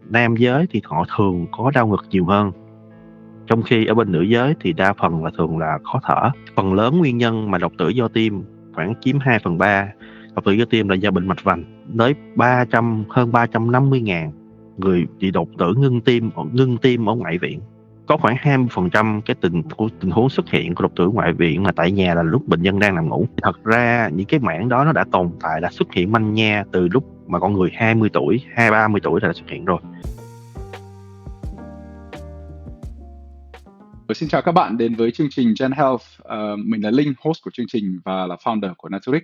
nam giới thì họ thường có đau ngực nhiều hơn, trong khi ở bên nữ giới thì đa phần là thường là khó thở. Phần lớn nguyên nhân mà đột tử do tim khoảng chiếm 2/3. Đột tử do tim là do bệnh mạch vành, tới hơn 350.000 người bị đột tử ngưng tim ở ngoại viện. Có khoảng 20% cái tình huống xuất hiện của đột tử ngoại viện mà tại nhà là lúc bệnh nhân đang nằm ngủ. Thật ra những cái mảng đó nó đã tồn tại, đã xuất hiện manh nha từ lúc mà con người 20 tuổi, 30 tuổi đã xuất hiện rồi. Xin chào các bạn đến với chương trình Gen Health. Mình là Linh, host của chương trình và là founder của Naturic.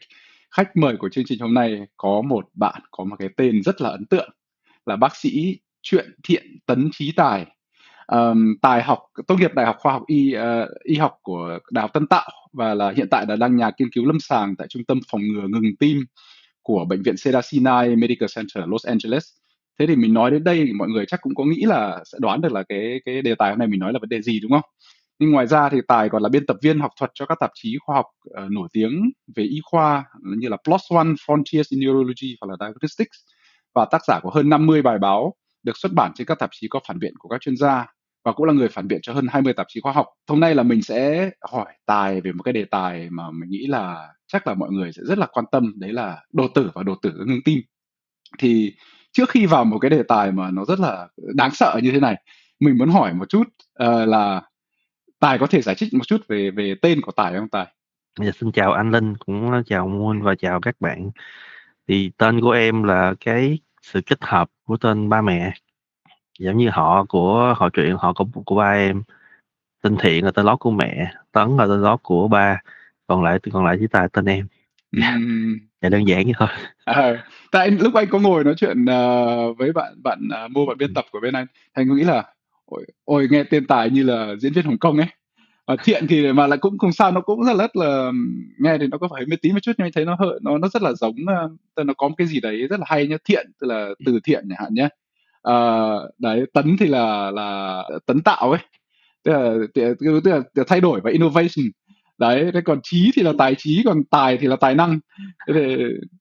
Khách mời của chương trình hôm nay có một bạn có một cái tên rất là ấn tượng, là bác sĩ Truyện Thiện Tấn Chí Tài. Tốt nghiệp Đại học Khoa học Y học của Đại học Tân Tạo và hiện tại đang nhà nghiên cứu lâm sàng tại Trung tâm Phòng ngừa ngừng tim của Bệnh viện Cedars-Sinai Medical Center Los Angeles. Thế thì mình nói đến đây thì mọi người chắc cũng có nghĩ là sẽ đoán được là cái đề tài hôm nay mình nói là vấn đề gì, đúng không? Nhưng ngoài ra thì Tài còn là biên tập viên học thuật cho các tạp chí khoa học nổi tiếng về y khoa như là PLOS ONE, Frontiers in Neurology hoặc là Diagnostics, và tác giả của hơn 50 bài báo được xuất bản trên các tạp chí có phản biện của các chuyên gia, và cũng là người phản biện cho hơn 20 tạp chí khoa học. Hôm nay là mình sẽ hỏi Tài về một cái đề tài mà mình nghĩ là chắc là mọi người sẽ rất là quan tâm, đấy là đột tử và đột tử ngưng tim. Thì trước khi vào một cái đề tài mà nó rất là đáng sợ như thế này, mình muốn hỏi một chút là Tài có thể giải thích một chút về tên của Tài không Tài? Dạ, xin chào anh Linh, cũng chào Moon và chào các bạn. Thì tên của em là cái sự kết hợp của tên ba mẹ, giống như họ Truyện, họ của ba em. Tên Thiện là tên lót của mẹ, Tấn là tên lót của ba, còn lại chỉ Tài tên em. Dạ đơn giản như thôi. Tại lúc anh có ngồi nói chuyện với bạn Mua, bạn biên tập của bên anh có nghĩ là ôi nghe tên Tài như là diễn viên Hồng Kông ấy. Thiện thì mà lại cũng không sao, nó cũng rất là nghe thì nó có phải mê tín một chút, nhưng anh thấy nó rất là giống, tức nó có một cái gì đấy rất là hay nhá. Thiện tức là từ thiện chẳng hạn nhé. Đấy, Tấn thì là tấn tạo ấy, tức là thay đổi và innovation. Đấy, thế còn Chí thì là tài trí, còn Tài thì là tài năng. Thế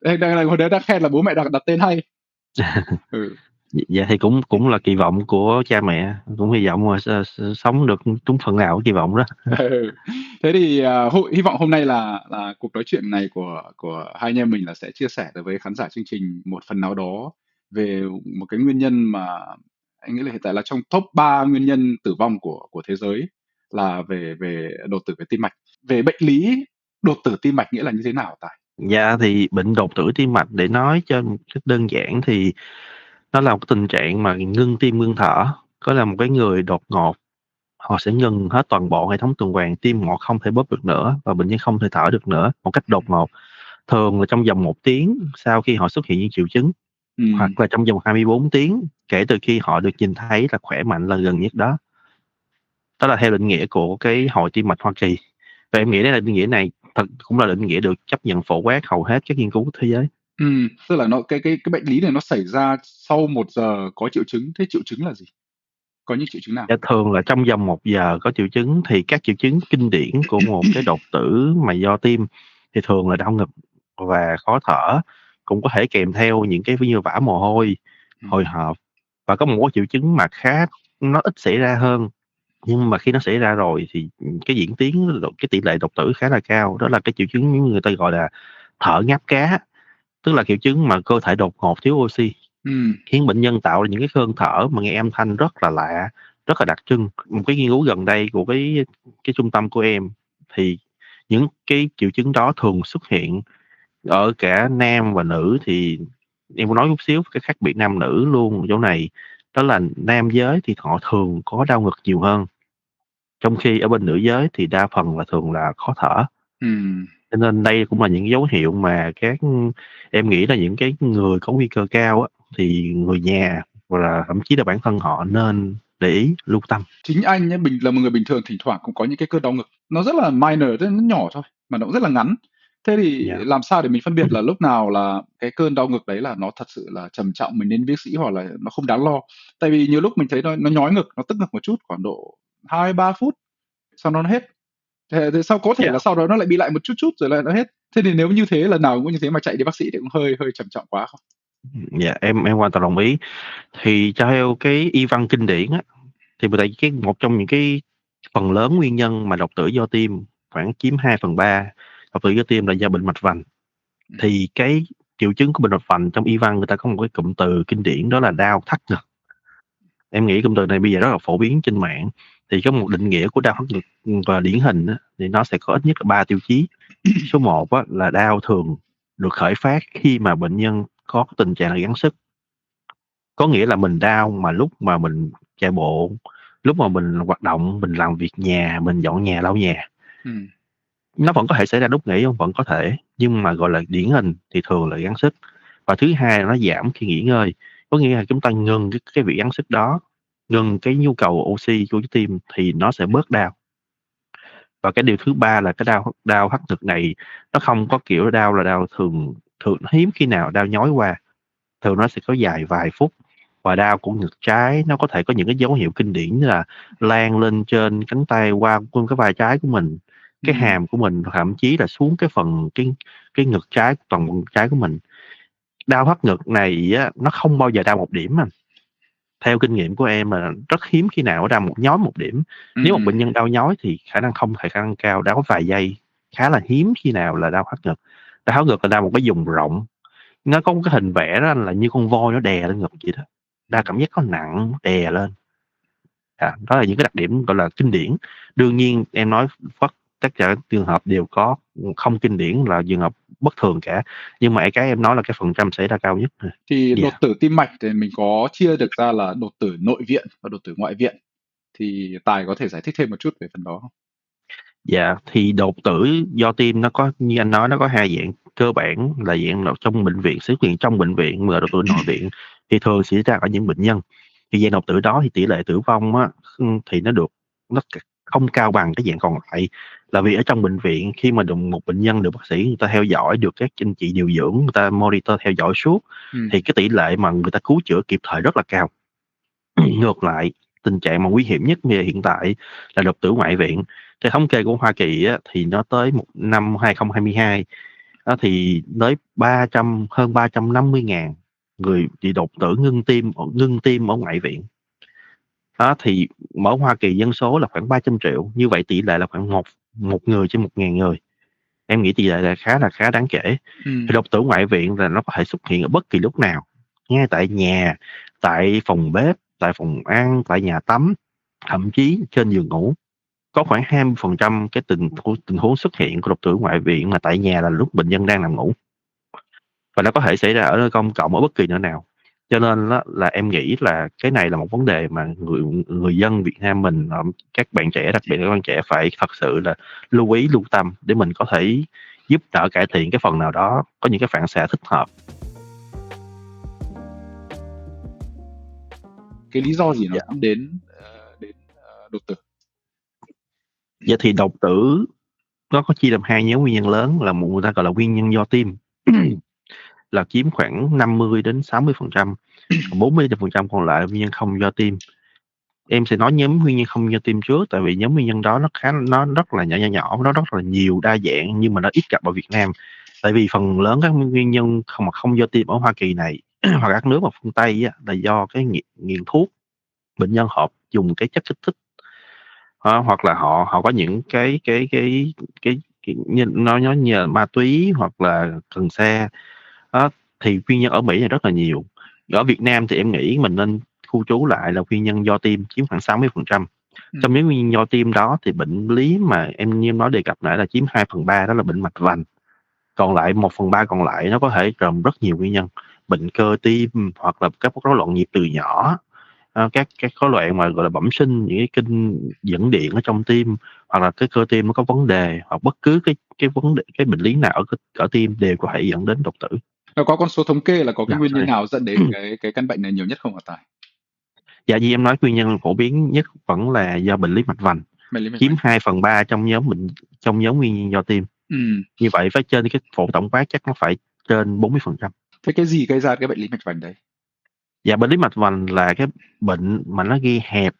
thì hồi đấy đang khen là bố mẹ đặt tên hay. Dạ thì cũng là kỳ vọng của cha mẹ, cũng hy vọng mà sống được đúng phần nào của kỳ vọng đó. Thế thì hy vọng hôm nay là cuộc nói chuyện này của hai anh em mình là sẽ chia sẻ được với khán giả chương trình một phần nào đó về một cái nguyên nhân mà anh nghĩ là hiện tại là trong top 3 nguyên nhân tử vong của thế giới, là về đột tử về tim mạch. Về bệnh lý đột tử tim mạch nghĩa là như thế nào Tài? Dạ thì bệnh đột tử tim mạch, để nói cho một cách đơn giản thì nó là một cái tình trạng mà ngưng tim ngưng thở. Có là một cái người đột ngột họ sẽ ngừng hết toàn bộ hệ thống tuần hoàn, tim họ không thể bóp được nữa và bệnh nhân không thể thở được nữa một cách đột ngột. Thường là trong vòng 1 tiếng sau khi họ xuất hiện những triệu chứng, hoặc là trong vòng 24 tiếng kể từ khi họ được nhìn thấy là khỏe mạnh là gần nhất đó. Đó là theo định nghĩa của cái Hội Tim mạch Hoa Kỳ. Và em nghĩ đây là định nghĩa này cũng là định nghĩa được chấp nhận phổ quát hầu hết các nghiên cứu của thế giới. Tức là nó cái bệnh lý này nó xảy ra sau 1 giờ có triệu chứng. Thế triệu chứng là gì? Có những triệu chứng nào? Dạ, thường là trong vòng 1 giờ có triệu chứng. Thì các triệu chứng kinh điển của một cái đột tử mà do tim thì thường là đau ngực và khó thở, cũng có thể kèm theo những cái ví như vã mồ hôi, hồi hộp, và có một triệu chứng mà nó ít xảy ra hơn, nhưng mà khi nó xảy ra rồi thì cái diễn tiến, cái tỷ lệ đột tử khá là cao. Đó là cái triệu chứng người ta gọi là thở ngáp cá, tức là triệu chứng mà cơ thể đột ngột thiếu oxy, khiến bệnh nhân tạo ra những cái cơn thở mà nghe âm thanh rất là lạ, rất là đặc trưng. Một cái nghiên cứu gần đây của cái trung tâm của em thì những cái triệu chứng đó thường xuất hiện ở cả nam và nữ. Thì em muốn nói chút xíu cái khác biệt nam nữ luôn ở chỗ này, đó là nam giới thì họ thường có đau ngực nhiều hơn, trong khi ở bên nữ giới thì đa phần là thường là khó thở. Cho nên đây cũng là những dấu hiệu mà em nghĩ là những cái người có nguy cơ cao á, thì người nhà hoặc là thậm chí là bản thân họ nên để ý, lưu tâm. Chính anh nhé, mình là một người bình thường thỉnh thoảng cũng có những cái cơn đau ngực, nó rất là minor, nó nhỏ thôi, mà nó cũng rất là ngắn. Thế thì Dạ. làm sao để mình phân biệt là lúc nào là cái cơn đau ngực đấy là nó thật sự là trầm trọng, mình đến bác sĩ, hoặc là nó không đáng lo? Tại vì nhiều lúc mình thấy nó nhói ngực, nó tức ngực một chút, khoảng độ 2-3 phút, sau đó nó hết. Thế sau có thể Dạ. là sau đó nó lại bị lại một chút chút rồi lại nó hết. Thế thì nếu như thế lần nào cũng như thế mà chạy đi bác sĩ thì cũng hơi trầm trọng quá không? Dạ, em hoàn toàn đồng ý. Thì theo cái y văn kinh điển á, thì tại cái một trong những cái phần lớn nguyên nhân mà đột tử do tim khoảng chiếm 2/3 đột tử do tim là do bệnh mạch vành. Thì cái triệu chứng của bệnh mạch vành trong y văn người ta có một cái cụm từ kinh điển đó là đau thắt ngực. Em nghĩ cụm từ này bây giờ rất là phổ biến trên mạng. Thì có một định nghĩa của đau thắt ngực và điển hình á, thì nó sẽ có ít nhất là 3 tiêu chí. Số 1 á, là đau thường được khởi phát khi mà bệnh nhân có tình trạng là gắng sức. Có nghĩa là mình đau mà lúc mà mình chạy bộ, lúc mà mình hoạt động, mình làm việc nhà, mình dọn nhà, lau nhà. Nó vẫn có thể xảy ra lúc nghỉ, vẫn có thể, nhưng mà gọi là điển hình thì thường là gắng sức. Và thứ hai là nó giảm khi nghỉ ngơi, có nghĩa là chúng ta ngừng cái việc gắng sức đó, ngừng cái nhu cầu oxy của trái tim thì nó sẽ bớt đau. Và cái điều thứ ba là cái đau thắt ngực này nó không có kiểu đau là đau thường hiếm khi nào đau nhói qua, thường nó sẽ có dài vài phút. Và đau của ngực trái nó có thể có những cái dấu hiệu kinh điển như là lan lên trên cánh tay qua cái vai trái của mình, cái hàm của mình, thậm chí là xuống cái phần cái ngực trái, toàn bộ ngực trái của mình. Đau thắt ngực này á, nó không bao giờ đau một điểm anh. Theo kinh nghiệm của em là rất hiếm khi nào nó đau nhói một điểm. Nếu một bệnh nhân đau nhói thì khả năng cao đau vài giây, khá là hiếm khi nào là đau thắt ngực. Đau thắt ngực là đau một cái vùng rộng, nó có một cái hình vẽ đó là như con voi nó đè lên ngực vậy đó. Đau cảm giác có nặng, nó đè lên. Đó là những cái đặc điểm gọi là kinh điển. Đương nhiên em nói tất cả trường hợp đều có không kinh điển là trường hợp bất thường cả, nhưng mà cái em nói là cái phần trăm xảy ra cao nhất. Thì đột tử tim mạch thì mình có chia được ra là đột tử nội viện và đột tử ngoại viện, thì Tài có thể giải thích thêm một chút về phần đó không? Dạ, thì đột tử do tim nó có, như anh nói, nó có hai dạng. Cơ bản là dạng là trong bệnh viện, xuất hiện trong bệnh viện, mà đột tử nội viện thì thường xảy ra ở những bệnh nhân. Thì dạng đột tử đó thì tỷ lệ tử vong á, thì nó không cao bằng cái dạng còn lại, là vì ở trong bệnh viện khi mà một bệnh nhân được bác sĩ người ta theo dõi, được các anh chị điều dưỡng người ta monitor theo dõi suốt, thì cái tỷ lệ mà người ta cứu chữa kịp thời rất là cao. Ngược lại, tình trạng mà nguy hiểm nhất như hiện tại là đột tử ngoại viện. Theo thống kê của Hoa Kỳ á, thì nó tới một năm 2022 đó, thì tới hơn 350.000 người bị đột tử ngưng tim ở ngoại viện. Đó, thì ở Hoa Kỳ dân số là khoảng 300 triệu, như vậy tỷ lệ là khoảng một người trên 1.000 người. Em nghĩ tỷ lệ là khá đáng kể. Thì đột tử ngoại viện là nó có thể xuất hiện ở bất kỳ lúc nào, ngay tại nhà, tại phòng bếp, tại phòng ăn, tại nhà tắm, thậm chí trên giường ngủ. Có khoảng 20% cái tình huống xuất hiện của đột tử ngoại viện mà tại nhà là lúc bệnh nhân đang nằm ngủ. Và nó có thể xảy ra ở nơi công cộng, ở bất kỳ nơi nào. Cho nên là em nghĩ là cái này là một vấn đề mà người dân Việt Nam mình, các bạn trẻ, đặc biệt là các bạn trẻ phải thật sự là lưu ý, lưu tâm để mình có thể giúp đỡ cải thiện cái phần nào đó, có những cái phản xạ thích hợp. Cái lý do gì nó dẫn đến đột tử? Vậy thì đột tử nó có chia làm hai nhóm nguyên nhân lớn, là một người ta gọi là nguyên nhân do tim là chiếm khoảng 50 đến 60%, còn 40% còn lại là nguyên nhân không do tim. Em sẽ nói nhóm nguyên nhân không do tim trước, tại vì nhóm nguyên nhân đó nó rất là nhỏ, nó rất là nhiều, đa dạng, nhưng mà nó ít gặp ở Việt Nam. Tại vì phần lớn các nguyên nhân không do tim ở Hoa Kỳ này hoặc các nước mà phương Tây á, là do cái nghiện thuốc. Bệnh nhân họ dùng cái chất kích thích, hoặc là họ có những cái như nó như là ma túy hoặc là cần sa. Đó, thì nguyên nhân ở Mỹ này rất là nhiều. Ở Việt Nam thì em nghĩ mình nên khu trú lại là nguyên nhân do tim chiếm khoảng 60%. Trong những nguyên nhân do tim đó thì bệnh lý mà em nói đề cập nãy là chiếm 2/3, đó là bệnh mạch vành. Còn lại 1/3 còn lại nó có thể gồm rất nhiều nguyên nhân, bệnh cơ tim hoặc là các rối loạn nhịp từ nhỏ, các rối loạn mà gọi là bẩm sinh, những cái kinh dẫn điện ở trong tim, hoặc là cái cơ tim nó có vấn đề, hoặc bất cứ cái vấn đề, cái bệnh lý nào ở tim đều có thể dẫn đến đột tử. Nó có con số thống kê là có cái nguyên nhân nào dẫn đến cái căn bệnh này nhiều nhất không hả Tài? Dạ, như em nói, nguyên nhân phổ biến nhất vẫn là do bệnh lý mạch vành, chiếm 2/3 trong nhóm nguyên nhân do tim. Như vậy phải trên cái phổ tổng quát chắc nó phải trên 40%. Thế cái gì gây ra cái bệnh lý mạch vành đấy? Dạ, bệnh lý mạch vành là cái bệnh mà nó gây hẹp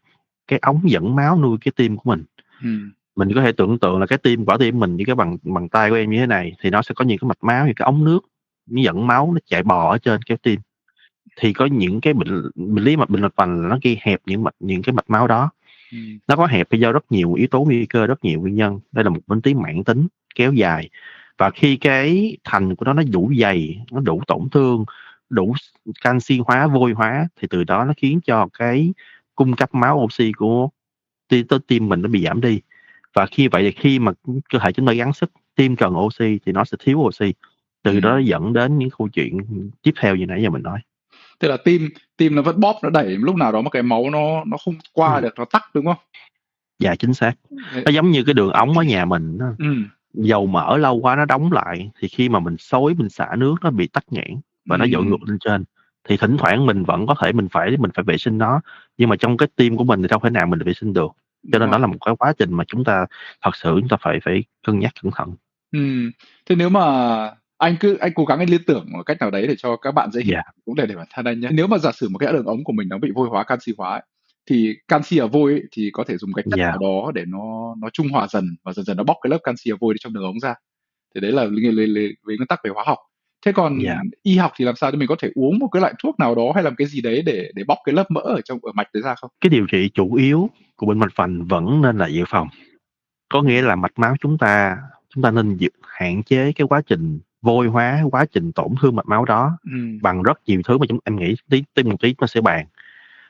cái ống dẫn máu nuôi cái tim của mình. Mình có thể tưởng tượng là cái quả tim mình như cái bằng tay của em như thế này, thì nó sẽ có những cái mạch máu, những cái ống nước nó dẫn máu, nó chạy bò ở trên cái tim. thì có những cái bệnh lý bệnh mạch vành là nó gây hẹp những cái mạch máu đó. Nó có hẹp do rất nhiều yếu tố nguy cơ, rất nhiều nguyên nhân. Đây là một bệnh lý mãn tính kéo dài, và khi cái thành của nó đủ dày, nó đủ tổn thương, đủ canxi hóa, vôi hóa, thì từ đó nó khiến cho cái cung cấp máu oxy của tim mình nó bị giảm đi. Và khi mà cơ thể chúng ta gắng sức, tim cần oxy thì nó sẽ thiếu oxy, từ đó dẫn đến những câu chuyện tiếp theo như nãy giờ mình nói. Tức là tim nó vẫn bóp, nó đẩy, lúc nào đó mà cái máu nó không qua được, nó tắc, đúng không? Dạ, chính xác. Thế. Nó giống như cái đường ống ở nhà mình đó. Ừ. Dầu mỡ lâu quá nó đóng lại, thì khi mà mình xối, mình xả nước, nó bị tắc nghẽn và nó dội ngược lên trên. Thì thỉnh thoảng mình vẫn có thể mình phải vệ sinh nó, nhưng mà trong cái tim của mình thì đâu thể nào mình vệ sinh được. Cho nên đó là một cái quá trình mà chúng ta thật sự chúng ta phải cân nhắc cẩn thận. Thế nếu mà anh cố gắng anh liên tưởng một cách nào đấy để cho các bạn dễ hiểu, cũng để bản thân anh nhé. Nếu mà giả sử một cái đường ống của mình nó bị vôi hóa, canxi hóa ấy, thì canxi ở vôi ấy, thì có thể dùng cái chất nào đó để nó trung hòa dần và dần dần nó bóc cái lớp canxi ở vôi trong đường ống ra. Thì đấy là với nguyên tắc về hóa học. Thế còn y học thì làm sao để mình có thể uống một cái loại thuốc nào đó hay làm cái gì đấy để bóc cái lớp mỡ ở mạch đấy ra không? Cái điều trị chủ yếu của bệnh mạch vành vẫn nên là dự phòng. Có nghĩa là mạch máu chúng ta nên hạn chế cái quá trình vôi hóa, quá trình tổn thương mạch máu đó bằng rất nhiều thứ mà em nghĩ một tí nó sẽ bàn.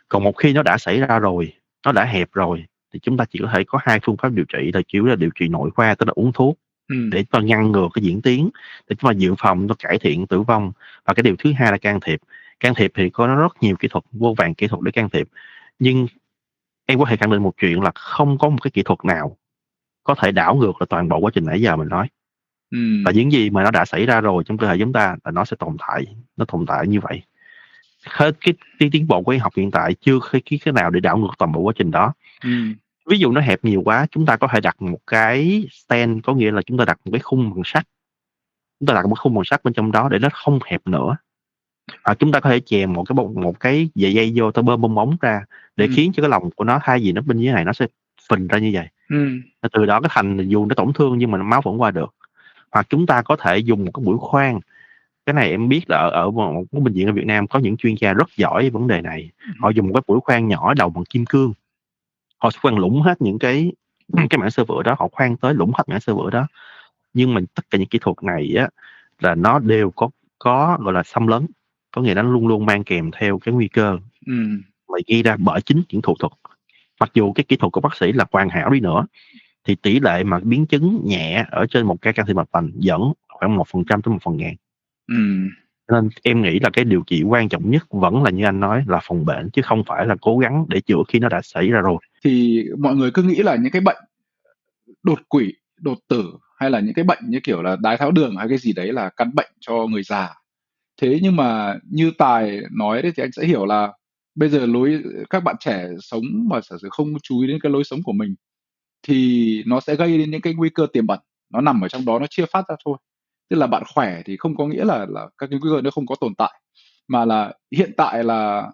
Còn một khi nó đã xảy ra rồi, nó đã hẹp rồi, thì chúng ta chỉ có thể có hai phương pháp điều trị, là kiểu là điều trị nội khoa, tức là uống thuốc để cho ngăn ngừa cái diễn tiến, để chúng ta dự phòng, nó cải thiện tử vong. Và cái điều thứ hai là can thiệp. Can thiệp thì có rất nhiều kỹ thuật, vô vàn kỹ thuật để can thiệp, nhưng em có thể khẳng định một chuyện là không có một cái kỹ thuật nào có thể đảo ngược là toàn bộ quá trình nãy giờ mình nói. Và những gì mà nó đã xảy ra rồi trong cơ thể chúng ta là nó sẽ tồn tại như vậy. Hết cái tiến bộ của y học hiện tại chưa cái nào để đảo ngược toàn bộ quá trình đó. Ví dụ nó hẹp nhiều quá, chúng ta có thể đặt một cái stent, có nghĩa là chúng ta đặt một cái khung bằng sắt, bên trong đó để nó không hẹp nữa. Hoặc chúng ta có thể chèn một cái dây dây vô, ta bơm bong bóng ra để khiến cho cái lòng của nó, thay vì nó bên dưới này, nó sẽ phình ra như vậy. Từ đó cái thành dù nó tổn thương nhưng mà máu vẫn qua được. Hoặc chúng ta có thể dùng một cái mũi khoan. Cái này em biết là ở một cái bệnh viện ở Việt Nam có những chuyên gia rất giỏi vấn đề này. Họ dùng một cái mũi khoan nhỏ đầu bằng kim cương. Họ sẽ khoan lũng hết những cái mảng xơ vữa đó, họ khoan tới lũng hết mảng xơ vữa đó. Nhưng mà tất cả những kỹ thuật này á là nó đều có gọi là xâm lấn, có nghĩa là nó luôn luôn mang kèm theo cái nguy cơ mà gây ra bởi chính những thủ thuật. Mặc dù cái kỹ thuật của bác sĩ là hoàn hảo đi nữa, thì tỷ lệ mà biến chứng nhẹ ở trên một cái can thiệp mạch vành vẫn khoảng 1% tới 1/1000. Nên em nghĩ là cái điều trị quan trọng nhất vẫn là như anh nói, là phòng bệnh, chứ không phải là cố gắng để chữa khi nó đã xảy ra rồi. Thì mọi người cứ nghĩ là những cái bệnh đột quỵ, đột tử hay là những cái bệnh như kiểu là đái tháo đường hay cái gì đấy là căn bệnh cho người già. Thế nhưng mà như Tài nói đấy thì anh sẽ hiểu là bây giờ các bạn trẻ sống mà giả sử không chú ý đến cái lối sống của mình thì nó sẽ gây đến những cái nguy cơ tiềm ẩn, nó nằm ở trong đó, nó chưa phát ra thôi. Tức là bạn khỏe thì không có nghĩa là các cái nguy cơ nó không có tồn tại, mà là hiện tại là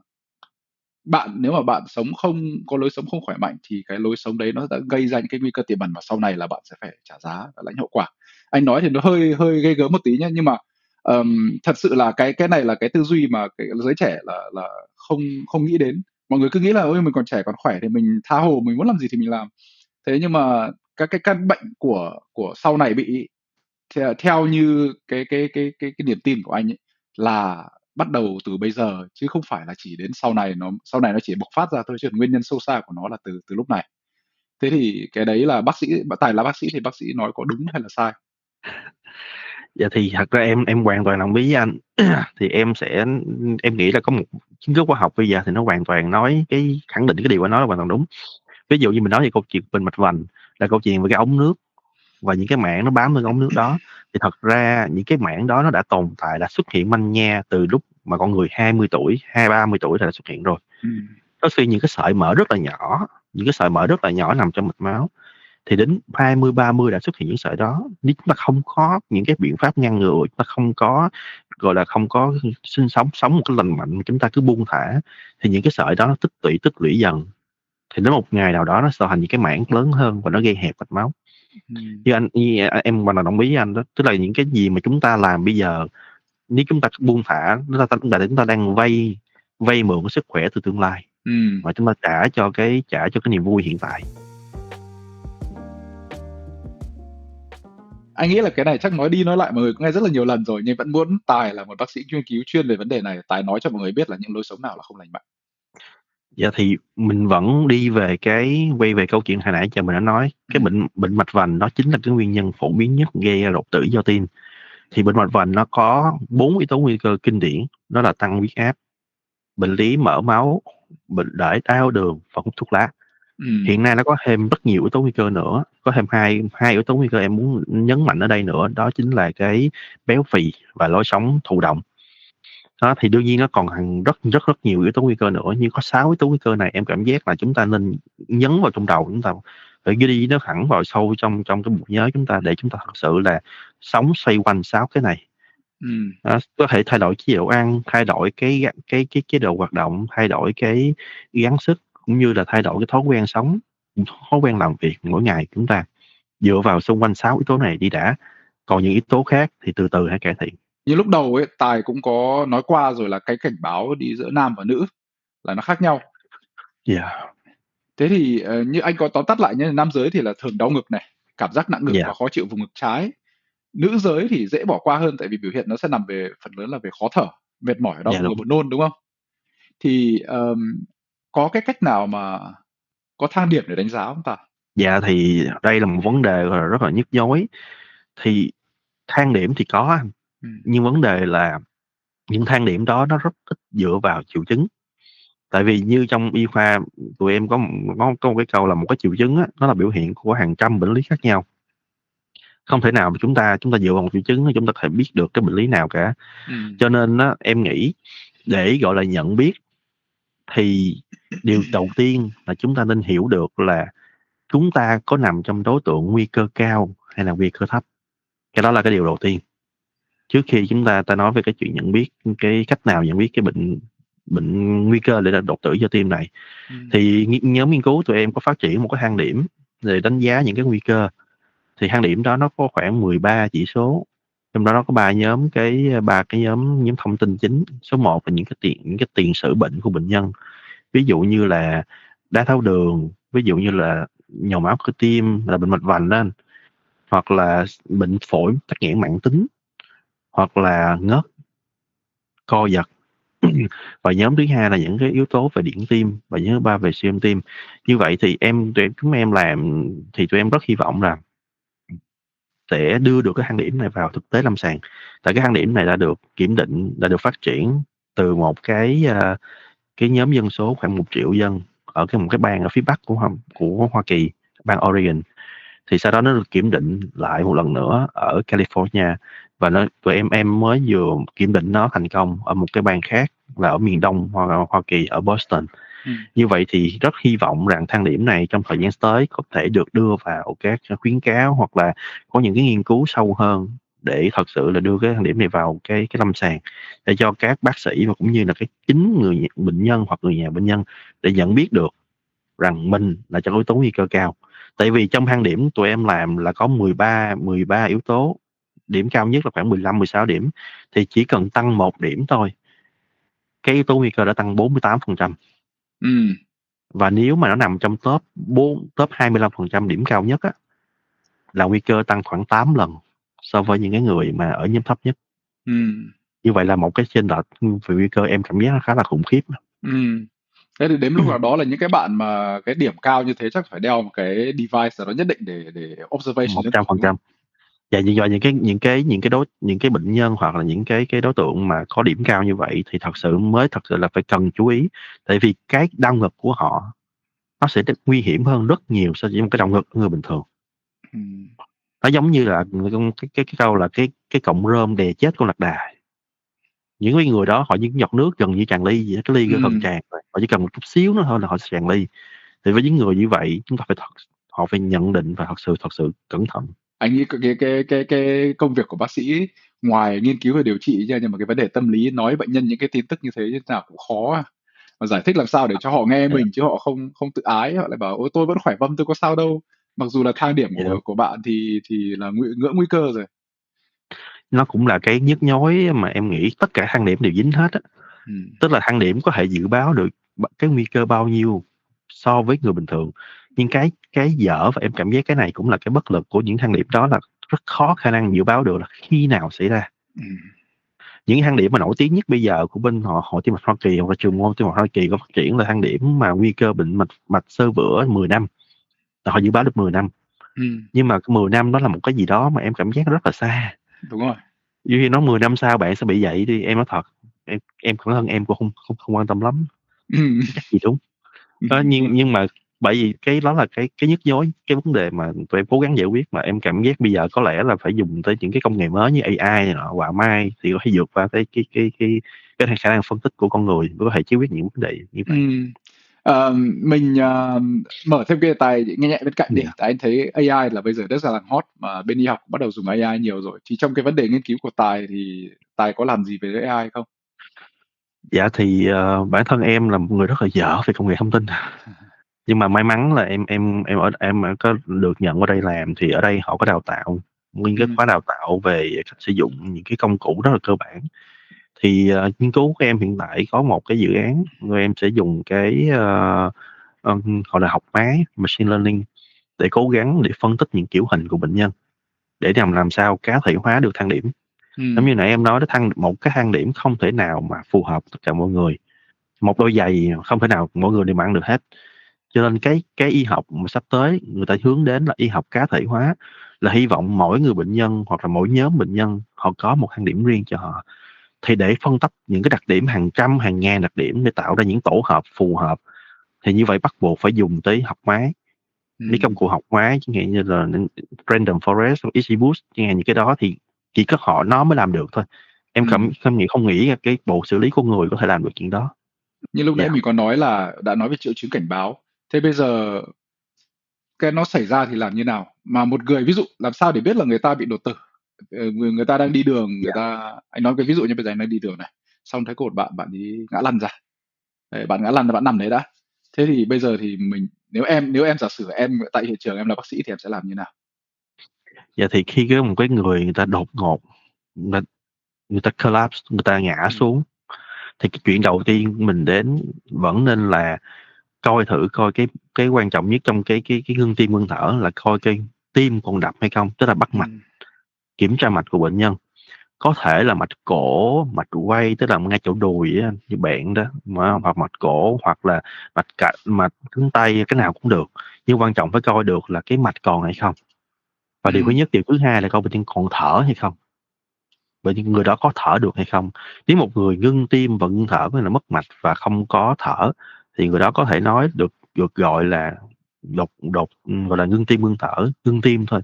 nếu mà bạn không có lối sống không khỏe mạnh thì cái lối sống đấy nó đã gây ra những cái nguy cơ tiềm ẩn, và sau này là bạn sẽ phải trả giá và lãnh hậu quả. Anh nói thì nó hơi ghê gớm một tí nhé, nhưng mà thật sự là cái này là cái tư duy mà cái giới trẻ là không nghĩ đến. Mọi người cứ nghĩ là ôi mình còn trẻ còn khỏe thì mình tha hồ, mình muốn làm gì thì mình làm. Thế nhưng mà các cái căn bệnh của sau này bị, theo như cái niềm tin của anh ấy, là bắt đầu từ bây giờ, chứ không phải là chỉ đến sau này nó chỉ bộc phát ra thôi, chứ nguyên nhân sâu xa của nó là từ lúc này. Thế thì cái đấy là Tài là bác sĩ thì bác sĩ nói có đúng hay là sai? Dạ thì thật ra em hoàn toàn đồng ý với anh. Thì em nghĩ là có một chứng cứ khoa học bây giờ thì nó hoàn toàn khẳng định cái điều anh nói là hoàn toàn đúng. Ví dụ như mình nói về câu chuyện bệnh mạch vành, là câu chuyện về cái ống nước và những cái mảng nó bám lên ống nước đó, thì thật ra những cái mảng đó nó đã tồn tại, đã xuất hiện manh nha từ lúc mà con người 20 tuổi, 30 tuổi đã xuất hiện rồi. Có khi những cái sợi mỡ rất là nhỏ nằm trong mạch máu, thì đến 20, 30 đã xuất hiện những sợi đó. Nếu chúng ta không có những cái biện pháp ngăn ngừa, chúng ta không có không có sống một cái lành mạnh, chúng ta cứ buông thả, thì những cái sợi đó nó tích lũy dần, thì đến một ngày nào đó nó sẽ thành những cái mảng lớn hơn và nó gây hẹp mạch máu. Như em hoàn toàn đồng ý với anh đó, tức là những cái gì mà chúng ta làm bây giờ nếu chúng ta buông thả, chúng ta đang vay vay mượn cái sức khỏe từ tương lai và chúng ta trả cho cái niềm vui hiện tại. Anh nghĩ là cái này chắc nói đi nói lại mọi người cũng nghe rất là nhiều lần rồi, nhưng vẫn muốn Tài là một bác sĩ nghiên cứu chuyên về vấn đề này, Tài nói cho mọi người biết là những lối sống nào là không lành mạnh. Dạ thì mình vẫn đi về quay về câu chuyện hồi nãy giờ mình đã nói, cái bệnh mạch vành nó chính là cái nguyên nhân phổ biến nhất gây ra đột tử do tim. Thì bệnh mạch vành nó có 4 yếu tố nguy cơ kinh điển, đó là tăng huyết áp, bệnh lý mỡ máu, bệnh đái tháo đường và hút thuốc lá. Hiện nay nó có thêm rất nhiều yếu tố nguy cơ nữa, có thêm hai yếu tố nguy cơ em muốn nhấn mạnh ở đây nữa, đó chính là cái béo phì và lối sống thụ động. Đó, thì đương nhiên nó còn rất nhiều yếu tố nguy cơ nữa, nhưng có 6 yếu tố nguy cơ này em cảm giác là chúng ta nên nhấn vào trong đầu chúng ta, phải ghi đi nó hẳn vào sâu trong cái bộ nhớ chúng ta, để chúng ta thật sự là sống xoay quanh 6 cái này. Đó, có thể thay đổi chế độ ăn, thay đổi cái chế độ hoạt động, thay đổi cái gắng sức, cũng như là thay đổi cái thói quen sống, thói quen làm việc mỗi ngày chúng ta dựa vào xung quanh 6 yếu tố này đi đã, còn những yếu tố khác thì từ từ hãy cải thiện. Như lúc đầu ấy, Tài cũng có nói qua rồi là cái cảnh báo đi giữa nam và nữ là nó khác nhau. Yeah, Thế thì như anh có tóm tắt lại nhé, nam giới thì là thường đau ngực này, cảm giác nặng ngực và yeah, khó chịu vùng ngực trái. Nữ giới thì dễ bỏ qua hơn tại vì biểu hiện nó sẽ nằm về phần lớn là về khó thở, mệt mỏi, đau yeah, bụng và đúng. buồn nôn, đúng không? Thì có cái cách nào mà có thang điểm để đánh giá không ta? Dạ thì đây là một vấn đề gọi là rất là nhức nhối. Thì thang điểm thì có anh, nhưng vấn đề là những thang điểm đó nó rất ít dựa vào triệu chứng. Tại vì như trong y khoa tụi em có một cái câu là một cái triệu chứng á, nó là biểu hiện của hàng trăm bệnh lý khác nhau. Không thể nào mà chúng ta dựa vào một triệu chứng chúng ta có thể biết được cái bệnh lý nào cả. Cho nên á, em nghĩ để gọi là nhận biết thì điều đầu tiên là chúng ta nên hiểu được là chúng ta có nằm trong đối tượng nguy cơ cao hay là nguy cơ thấp. Cái đó là cái điều đầu tiên. Trước khi chúng ta nói về cái chuyện nhận biết, cái cách nào nhận biết cái bệnh bệnh nguy cơ để là đột tử do tim này, thì nhóm nghiên cứu tụi em có phát triển một cái thang điểm để đánh giá những cái nguy cơ. Thì thang điểm đó nó có khoảng 13 chỉ số, trong đó nó có ba cái nhóm thông tin chính. Số 1 là những cái tiền sử bệnh của bệnh nhân, ví dụ như là đái tháo đường, ví dụ như là nhồi máu cơ tim, là bệnh mạch vành đó anh, hoặc là bệnh phổi tắc nghẽn mãn tính, hoặc là ngất, co giật. Và nhóm thứ hai là những cái yếu tố về điện tim, và nhóm thứ ba về siêu âm tim. Như vậy thì chúng em làm thì tụi em rất hy vọng là sẽ đưa được cái thang điểm này vào thực tế lâm sàng. Tại cái thang điểm này đã được kiểm định, đã được phát triển từ một cái nhóm dân số khoảng 1 triệu dân ở một cái bang ở phía Bắc của Hoa Kỳ, bang Oregon. Thì sau đó nó được kiểm định lại một lần nữa ở California, và tụi em mới vừa kiểm định nó thành công ở một cái bang khác là ở miền Đông Hoa Kỳ, ở Boston. Như vậy thì rất hy vọng rằng thang điểm này trong thời gian tới có thể được đưa vào các khuyến cáo, hoặc là có những cái nghiên cứu sâu hơn để thật sự là đưa cái thang điểm này vào cái lâm sàng, để cho các bác sĩ và cũng như là chính người bệnh nhân hoặc người nhà bệnh nhân để nhận biết được rằng mình là trong yếu tố nguy cơ cao. Tại vì trong thang điểm tụi em làm là có 13 yếu tố, điểm cao nhất là khoảng 15-16 điểm, thì chỉ cần tăng 1 điểm thôi, cái yếu tố nguy cơ đã tăng 48%. Và nếu mà nó nằm trong top 25% điểm cao nhất á, là nguy cơ tăng khoảng 8 lần so với những cái người mà ở nhóm thấp nhất. Như vậy là một cái chênh lệch về nguy cơ em cảm giác nó khá là khủng khiếp. Thế thì đến lúc nào đó là những cái bạn mà cái điểm cao như thế chắc phải đeo một cái device nào đó nhất định để observation liên tục, đúng không? 100%. Và do những cái bệnh nhân hoặc là những cái đối tượng mà có điểm cao như vậy thì thật sự là phải cần chú ý. Tại vì cái đau ngực của họ nó sẽ nguy hiểm hơn rất nhiều so với một cái đau ngực của người bình thường. Nó giống như là cái câu là cái cọng rơm đè chết con lạc đà. Những cái người đó họ những giọt nước gần như tràn ly vậy, cái ly gần tràn rồi, họ chỉ cần một chút xíu nữa thôi là họ sẽ tràn ly. Thì với những người như vậy chúng ta họ phải nhận định và thật sự cẩn thận. Anh nghĩ cái công việc của bác sĩ ngoài nghiên cứu và điều trị nha, nhưng mà cái vấn đề tâm lý nói bệnh nhân những cái tin tức như thế như thế nào cũng khó à. Mà giải thích làm sao để cho họ nghe mình chứ họ không không tự ái, họ lại bảo ôi tôi vẫn khỏe vâng, tôi có sao đâu, mặc dù là thang điểm Vậy đó. của bạn thì là ngưỡng nguy cơ rồi. nó cũng là cái nhức nhối mà em nghĩ tất cả thang điểm đều dính hết á. Tức là thang điểm có thể dự báo được cái nguy cơ bao nhiêu so với người bình thường, nhưng cái dở và em cảm giác cái này cũng là cái bất lực của những thang điểm đó, là rất khó khả năng dự báo được là khi nào xảy ra. Những thang điểm mà nổi tiếng nhất bây giờ của bên Hội Tim mạch Hoa Kỳ hoặc là trường môn tim mạch Hoa Kỳ có phát triển là thang điểm mà nguy cơ bệnh mạch xơ vữa 10 năm, là họ dự báo được 10 năm. Nhưng mà 10 năm đó là một cái gì đó mà em cảm giác rất là xa. Đúng rồi. Như khi nói 10 năm sau bạn sẽ bị vậy đi, em nói thật, em bản thân em cũng không quan tâm lắm. Chắc gì đúng. Nhưng mà bởi vì cái đó là cái nhức nhối, cái vấn đề mà tụi em cố gắng giải quyết, mà em cảm giác bây giờ có lẽ là phải dùng tới những cái công nghệ mới như AI này nọ, họa mai thì có thể vượt qua cái khả năng phân tích của con người mới có thể giải quyết những vấn đề như vậy. Mình mở thêm cái đề tài nghe nhẹ bên cạnh đi. Dạ. Tại anh thấy AI là bây giờ rất là hot, mà bên y học bắt đầu dùng AI nhiều rồi. Thì trong cái vấn đề nghiên cứu của Tài thì Tài có làm gì về AI không? Dạ thì bản thân em là một người rất là dở về công nghệ thông tin, nhưng mà may mắn là em có được nhận qua đây làm, thì ở đây họ có đào tạo nguyên cái khóa đào tạo về cách sử dụng những cái công cụ rất là cơ bản. Thì nghiên cứu của em hiện tại có một cái dự án người em sẽ dùng cái gọi là học máy machine learning để cố gắng để phân tích những kiểu hình của bệnh nhân, để làm sao cá thể hóa được thang điểm. Giống như nãy em nói đó, một cái thang điểm không thể nào mà phù hợp tất cả mọi người, một đôi giày không thể nào mỗi người đều mang được hết. Cho nên cái y học mà sắp tới người ta hướng đến là y học cá thể hóa, là hy vọng mỗi người bệnh nhân hoặc là mỗi nhóm bệnh nhân họ có một thang điểm riêng cho họ. Thì để phân tách những cái đặc điểm hàng trăm hàng ngàn đặc điểm để tạo ra những tổ hợp phù hợp, thì như vậy bắt buộc phải dùng tới học máy, mấy công cụ học máy chẳng hạn như là Random Forest, EasyBoost chẳng hạn. Những cái đó thì chỉ có nó mới làm được thôi. Em không nghĩ cái bộ xử lý con người có thể làm được chuyện đó. Như lúc nãy Dạ. mình có nói là đã nói về triệu chứng cảnh báo. Thế bây giờ cái nó xảy ra thì làm như nào? Mà một người, ví dụ làm sao để biết là người ta bị đột tử? Người ta đang đi đường, Dạ. anh nói cái ví dụ như bây giờ anh đang đi đường này, xong thấy có một bạn ấy ngã lăn ra. Đấy, bạn ngã lăn là bạn nằm đấy đã. Thế thì bây giờ thì nếu em giả sử em tại hiện trường, em là bác sĩ thì em sẽ làm như nào? Dạ thì khi một cái người ta đột ngột, người ta collapse, người ta ngã xuống, thì cái chuyện đầu tiên mình vẫn nên là coi cái quan trọng nhất trong cái ngưng tim ngưng thở là coi cái tim còn đập hay không, tức là bắt mạch, kiểm tra mạch của bệnh nhân. Có thể là mạch cổ, mạch quay, tức là ngay chỗ đùi á, như bạn đó, hoặc mạch cổ, hoặc là mạch cánh tay, cái nào cũng được. Nhưng quan trọng phải coi được là cái mạch còn hay không. Và điều thứ nhất, điều thứ hai là coi bệnh nhân còn thở hay không. Vậy thì người đó có thở được hay không? Nếu một người ngưng tim và ngưng thở với là mất mạch và không có thở, thì người đó có thể nói được gọi là gọi là ngưng tim ngưng thở, ngưng tim thôi,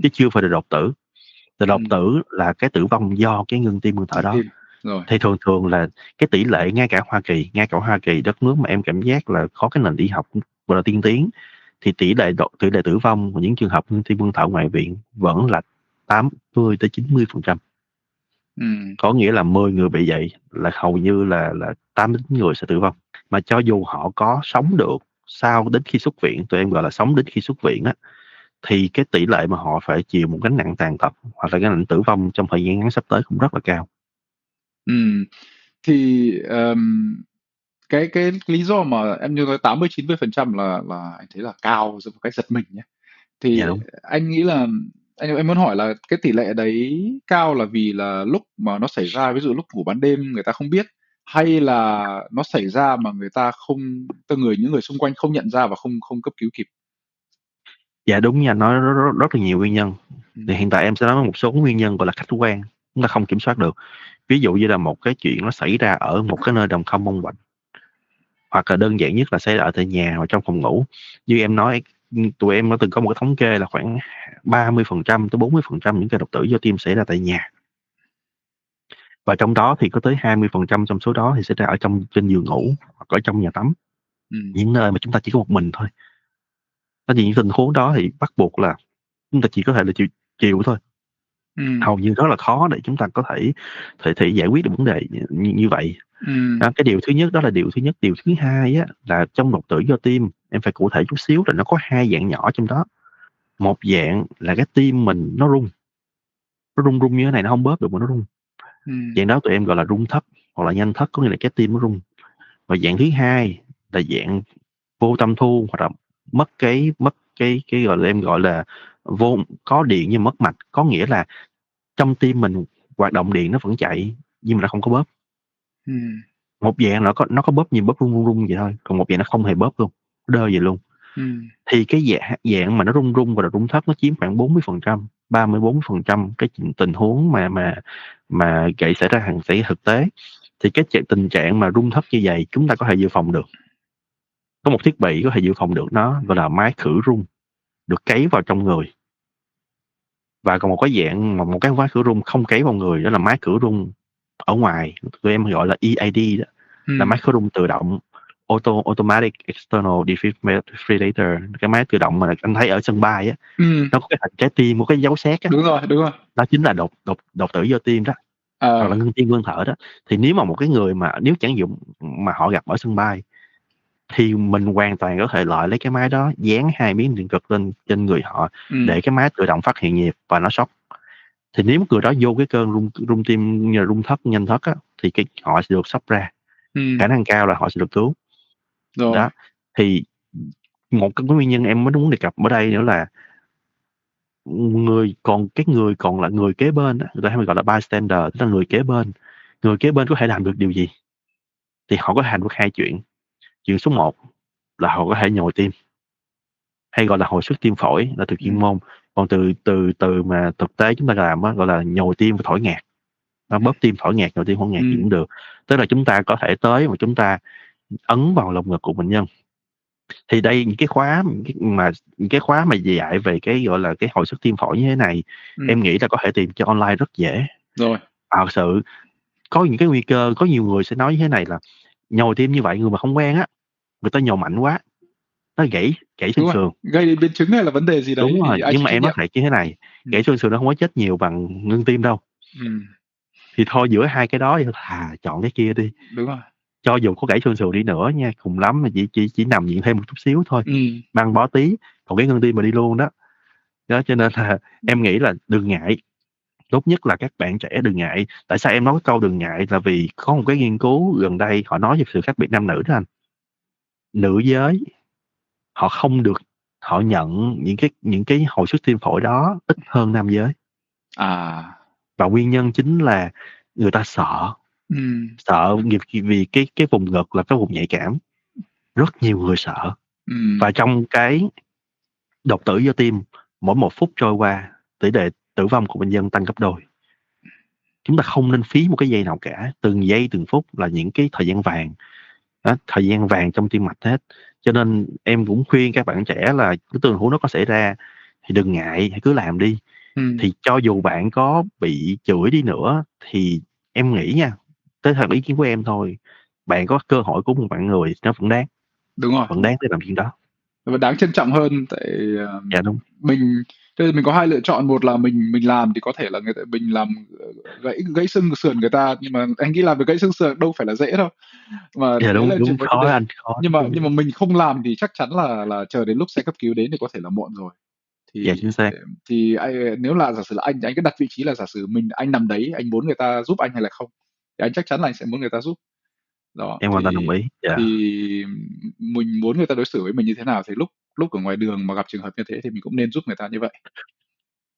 chứ chưa phải là đột tử. Đột tử là cái tử vong do cái ngưng tim ngưng thở đó. Rồi. Thì thường là cái tỷ lệ ngay cả Hoa Kỳ đất nước mà em cảm giác là có cái nền y học gọi là tiên tiến, thì tỷ lệ tử vong của những trường hợp ngưng tim ngưng thở ngoại viện vẫn là 80-90%. Có nghĩa là 10 người bị vậy là hầu như là 8 đến 9 người sẽ tử vong. Mà cho dù họ có sống được sau đến khi xuất viện, tụi em gọi là sống đến khi xuất viện á, thì cái tỷ lệ mà họ phải chịu một gánh nặng tàn tật hoặc là gánh nặng tử vong trong thời gian ngắn sắp tới cũng rất là cao. Thì cái lý do mà em như nói 80-90% là anh thấy là cao một cách giật mình nhé. Thì Dạ đúng. anh nghĩ là em muốn hỏi là cái tỷ lệ đấy cao là vì là lúc mà nó xảy ra, ví dụ lúc ngủ ban đêm người ta không biết, hay là nó xảy ra mà người ta không, những người xung quanh không nhận ra và không cấp cứu kịp? Dạ đúng nha, nói rất là nhiều nguyên nhân. Thì hiện tại em sẽ nói một số nguyên nhân gọi là khách quan, chúng ta không kiểm soát được. Ví dụ như là một cái chuyện nó xảy ra ở một cái nơi đồng không mong quạnh, hoặc là đơn giản nhất là xảy ra ở tại nhà hoặc trong phòng ngủ. Như em nói, tụi em đã từng có một cái thống kê là khoảng 30% tới 40% những ca đột tử do tim xảy ra tại nhà. Và trong đó thì có tới 20% trong số đó thì sẽ ra ở trên giường ngủ hoặc ở trong nhà tắm, những nơi mà chúng ta chỉ có một mình thôi. Ở những tình huống đó thì bắt buộc là chúng ta chỉ có thể là chịu thôi. Hầu như rất là khó để chúng ta có thể giải quyết được vấn đề như vậy. Đó, cái điều thứ nhất đó là điều thứ nhất. Điều thứ hai á, là trong đột tử do tim em phải cụ thể chút xíu là nó có hai dạng nhỏ trong đó. Một dạng là cái tim mình nó rung, nó rung rung như thế này, nó không bóp được mà nó rung. Dạng đó tụi em gọi là rung thấp hoặc là nhanh thấp, có nghĩa là cái tim nó rung. Và dạng thứ hai là dạng vô tâm thu, hoặc là mất cái gọi là em gọi là vô có điện nhưng mất mạch, có nghĩa là trong tim mình hoạt động điện nó vẫn chạy nhưng mà nó không có bóp. Một dạng nó có bóp, nhưng bóp rung rung rung vậy thôi, còn một dạng nó không hề bóp luôn, đơ vậy luôn. Thì cái dạng mà nó rung rung và là rung thấp nó chiếm khoảng 40%, 30-40% cái tình huống mà xảy ra hàng xảy thực tế. Thì cái tình trạng mà rung thấp như vậy chúng ta có thể dự phòng được. Có một thiết bị có thể dự phòng được, nó gọi là máy khử rung, được cấy vào trong người. Và còn một cái dạng mà một cái máy khử rung không cấy vào người, đó là máy khử rung ở ngoài, tụi em gọi là EAD đó, là máy khử rung tự động, automatic external defibrillator, cái máy tự động mà anh thấy ở sân bay á, nó có cái hình trái tim, một cái dấu sét á. Đúng rồi. Đó chính là đột tử do tim đó, hoặc là ngưng tim ngưng thở đó. Thì nếu mà một cái người mà nếu chẳng dụng mà họ gặp ở sân bay, thì mình hoàn toàn có thể loại lấy cái máy đó, dán 2 miếng điện cực lên trên người họ, để cái máy tự động phát hiện nhịp và nó sốc. Thì nếu người đó vô cái cơn rung tim như là rung thấp nhanh thất á, thì họ sẽ được sốc ra. Khả năng cao là họ sẽ được cứu. Đó. Thì một cái nguyên nhân em mới muốn đề cập ở đây nữa là người còn là người kế bên đó, người ta hay gọi là bystander, tức là người kế bên. Người kế bên có thể làm được điều gì? Thì họ có thể làm được 2 chuyện. Chuyện số 1 là họ có thể nhồi tim, hay gọi là hồi sức tim phổi, là từ chuyên môn. Còn từ mà thực tế chúng ta làm đó, gọi là nhồi tim và thổi ngạt. Nó bóp tim thổi ngạt, nhồi tim thổi ngạt gì cũng được. Tức là chúng ta có thể tới và chúng ta ấn vào lồng ngực của bệnh nhân. Thì đây những cái khóa mà dạy về cái gọi là cái hồi sức tim phổi như thế này, em nghĩ là có thể tìm cho online rất dễ. Rồi. Thật sự có những cái nguy cơ, có nhiều người sẽ nói như thế này là nhồi tim như vậy, người mà không quen á, người ta nhồi mạnh quá, nó gãy xương sườn, gây đến biến chứng hay là vấn đề gì đấy. Đúng rồi, nhưng mà em nói nhiệm. thiệt như thế này, gãy xương sườn nó không có chết nhiều bằng ngưng tim đâu. Thì thôi, giữa hai cái đó thì chọn cái kia đi. Đúng rồi. Cho dù có gãy xương sườn đi nữa nha, cùng lắm mà chỉ nằm viện thêm một chút xíu thôi, băng bó tí, còn cái ngưng tim mà đi luôn đó. Đó, cho nên là em nghĩ là đừng ngại. Tốt nhất là các bạn trẻ đừng ngại. Tại sao em nói cái câu đừng ngại là vì có một cái nghiên cứu gần đây họ nói về sự khác biệt nam nữ đó anh. Nữ giới họ không được, họ nhận những cái hồi sức tim phổi đó ít hơn nam giới. Và nguyên nhân chính là người ta sợ vì cái vùng ngực là cái vùng nhạy cảm, rất nhiều người sợ. Và trong cái đột tử do tim, mỗi 1 phút trôi qua, tỷ lệ tử vong của bệnh nhân tăng gấp đôi. Chúng ta không nên phí một cái giây nào cả, từng giây từng phút là những cái thời gian vàng đó, thời gian vàng trong tim mạch hết. Cho nên em cũng khuyên các bạn trẻ là cái tình huống nó có xảy ra thì đừng ngại, hãy cứ làm đi. Thì cho dù bạn có bị chửi đi nữa thì em nghĩ nha, tới theo ý kiến của em thôi, bạn có cơ hội của một bạn người nó vẫn đáng. Đúng rồi. Vẫn đáng để làm chuyện đó. Và đáng trân trọng hơn, tại Dạ đúng. mình có hai lựa chọn. Một là mình làm thì có thể là mình làm gãy xương sườn người ta, nhưng mà anh nghĩ làm được gãy xương sườn đâu phải là dễ đâu. Mà Dạ đúng, khó anh, khó. Nhưng mà mình không làm thì chắc chắn là chờ đến lúc xe cấp cứu đến thì có thể là muộn rồi. Dạ chính xác. Thì nếu là giả sử là anh cứ đặt vị trí là giả sử anh nằm đấy, anh muốn người ta giúp anh hay là không, thì anh chắc chắn là anh sẽ muốn người ta giúp. Đó, em hoàn toàn đồng ý. Dạ. Thì mình muốn người ta đối xử với mình như thế nào thì lúc ở ngoài đường mà gặp trường hợp như thế thì mình cũng nên giúp người ta như vậy.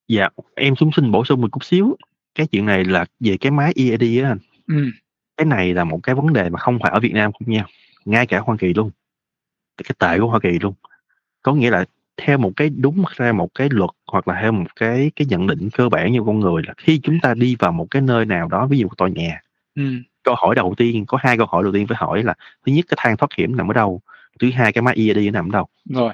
Dạ, em xin bổ sung một chút xíu. Cái chuyện này là về cái máy EAD á anh. Cái này là một cái vấn đề mà không phải ở Việt Nam không nha, ngay cả Hoa Kỳ luôn. Cái tệ của Hoa Kỳ luôn. Có nghĩa là theo một cái ra một cái luật, hoặc là theo một cái nhận định cơ bản như con người, là khi chúng ta đi vào một cái nơi nào đó, ví dụ tòa nhà, câu hỏi đầu tiên, có 2 câu hỏi đầu tiên phải hỏi là: thứ nhất, cái thang thoát hiểm nằm ở đâu? Thứ hai, cái máy EAD nằm ở đâu? Rồi.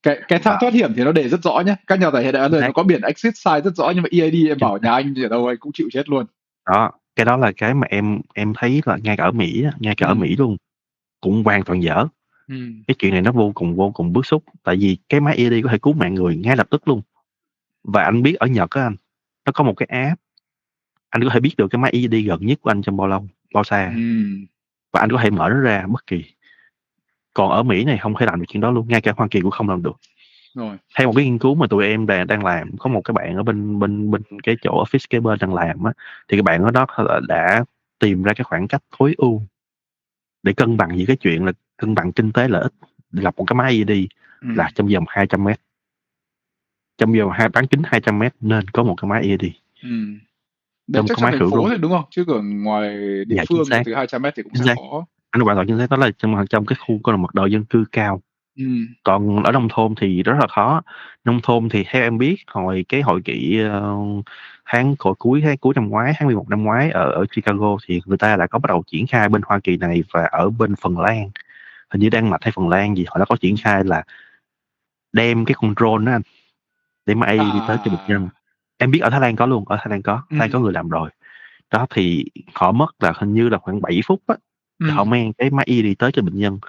Cái thang thoát hiểm thì nó để rất rõ nhé. Các nhà tài hiện đại nó có biển exit sign rất rõ, nhưng mà EAD em bảo nhà anh ở đâu anh cũng chịu chết luôn. Đó, cái đó là cái mà em thấy là ngay cả ở Mỹ, luôn cũng hoàn toàn dở. Cái chuyện này nó vô cùng bức xúc, tại vì cái máy EAD có thể cứu mạng người ngay lập tức luôn. Và anh biết ở Nhật á anh, nó có một cái app, anh có thể biết được cái máy EAD gần nhất của anh trong bao xa, và anh có thể mở nó ra bất kỳ. Còn ở Mỹ này không thể làm được chuyện đó luôn, ngay cả Hoa Kỳ cũng không làm được. Rồi. Theo một cái nghiên cứu mà tụi em đang làm, có một cái bạn ở bên bên bên cái chỗ office kế bên đang làm á, thì cái bạn đó đã tìm ra cái khoảng cách tối ưu để cân bằng giữa cái chuyện là cân bằng kinh tế lợi ích, lập một cái máy IED là trong vòng 200 mét. Trong vòng bán kính 200 mét nên có một cái máy IED. Đấy Trong chắc cái trong máy thành khử phố rung. thôi đúng không? Chứ còn ngoài địa Dạ chính phương xác, từ 200 mét thì cũng chính sẽ xác. khó. Anh hoàn toàn chính xác, đó là trong cái khu có là mật độ dân cư cao. Còn ở nông thôn thì rất là khó. Nông thôn thì theo em biết, hồi cái hội nghị cuối năm ngoái, tháng 11 năm ngoái ở Chicago, thì người ta đã có bắt đầu triển khai bên Hoa Kỳ này, và ở bên Phần Lan, hình như Đan Mạch hay Phần Lan gì, họ đã có triển khai là đem cái con drone đó anh, đem máy đi tới cho bệnh nhân. Em biết ở Thái Lan có luôn, ở Thái Lan có người làm rồi. Đó thì họ mất là hình như là khoảng 7 phút á, thì họ mang cái máy đi tới cho bệnh nhân.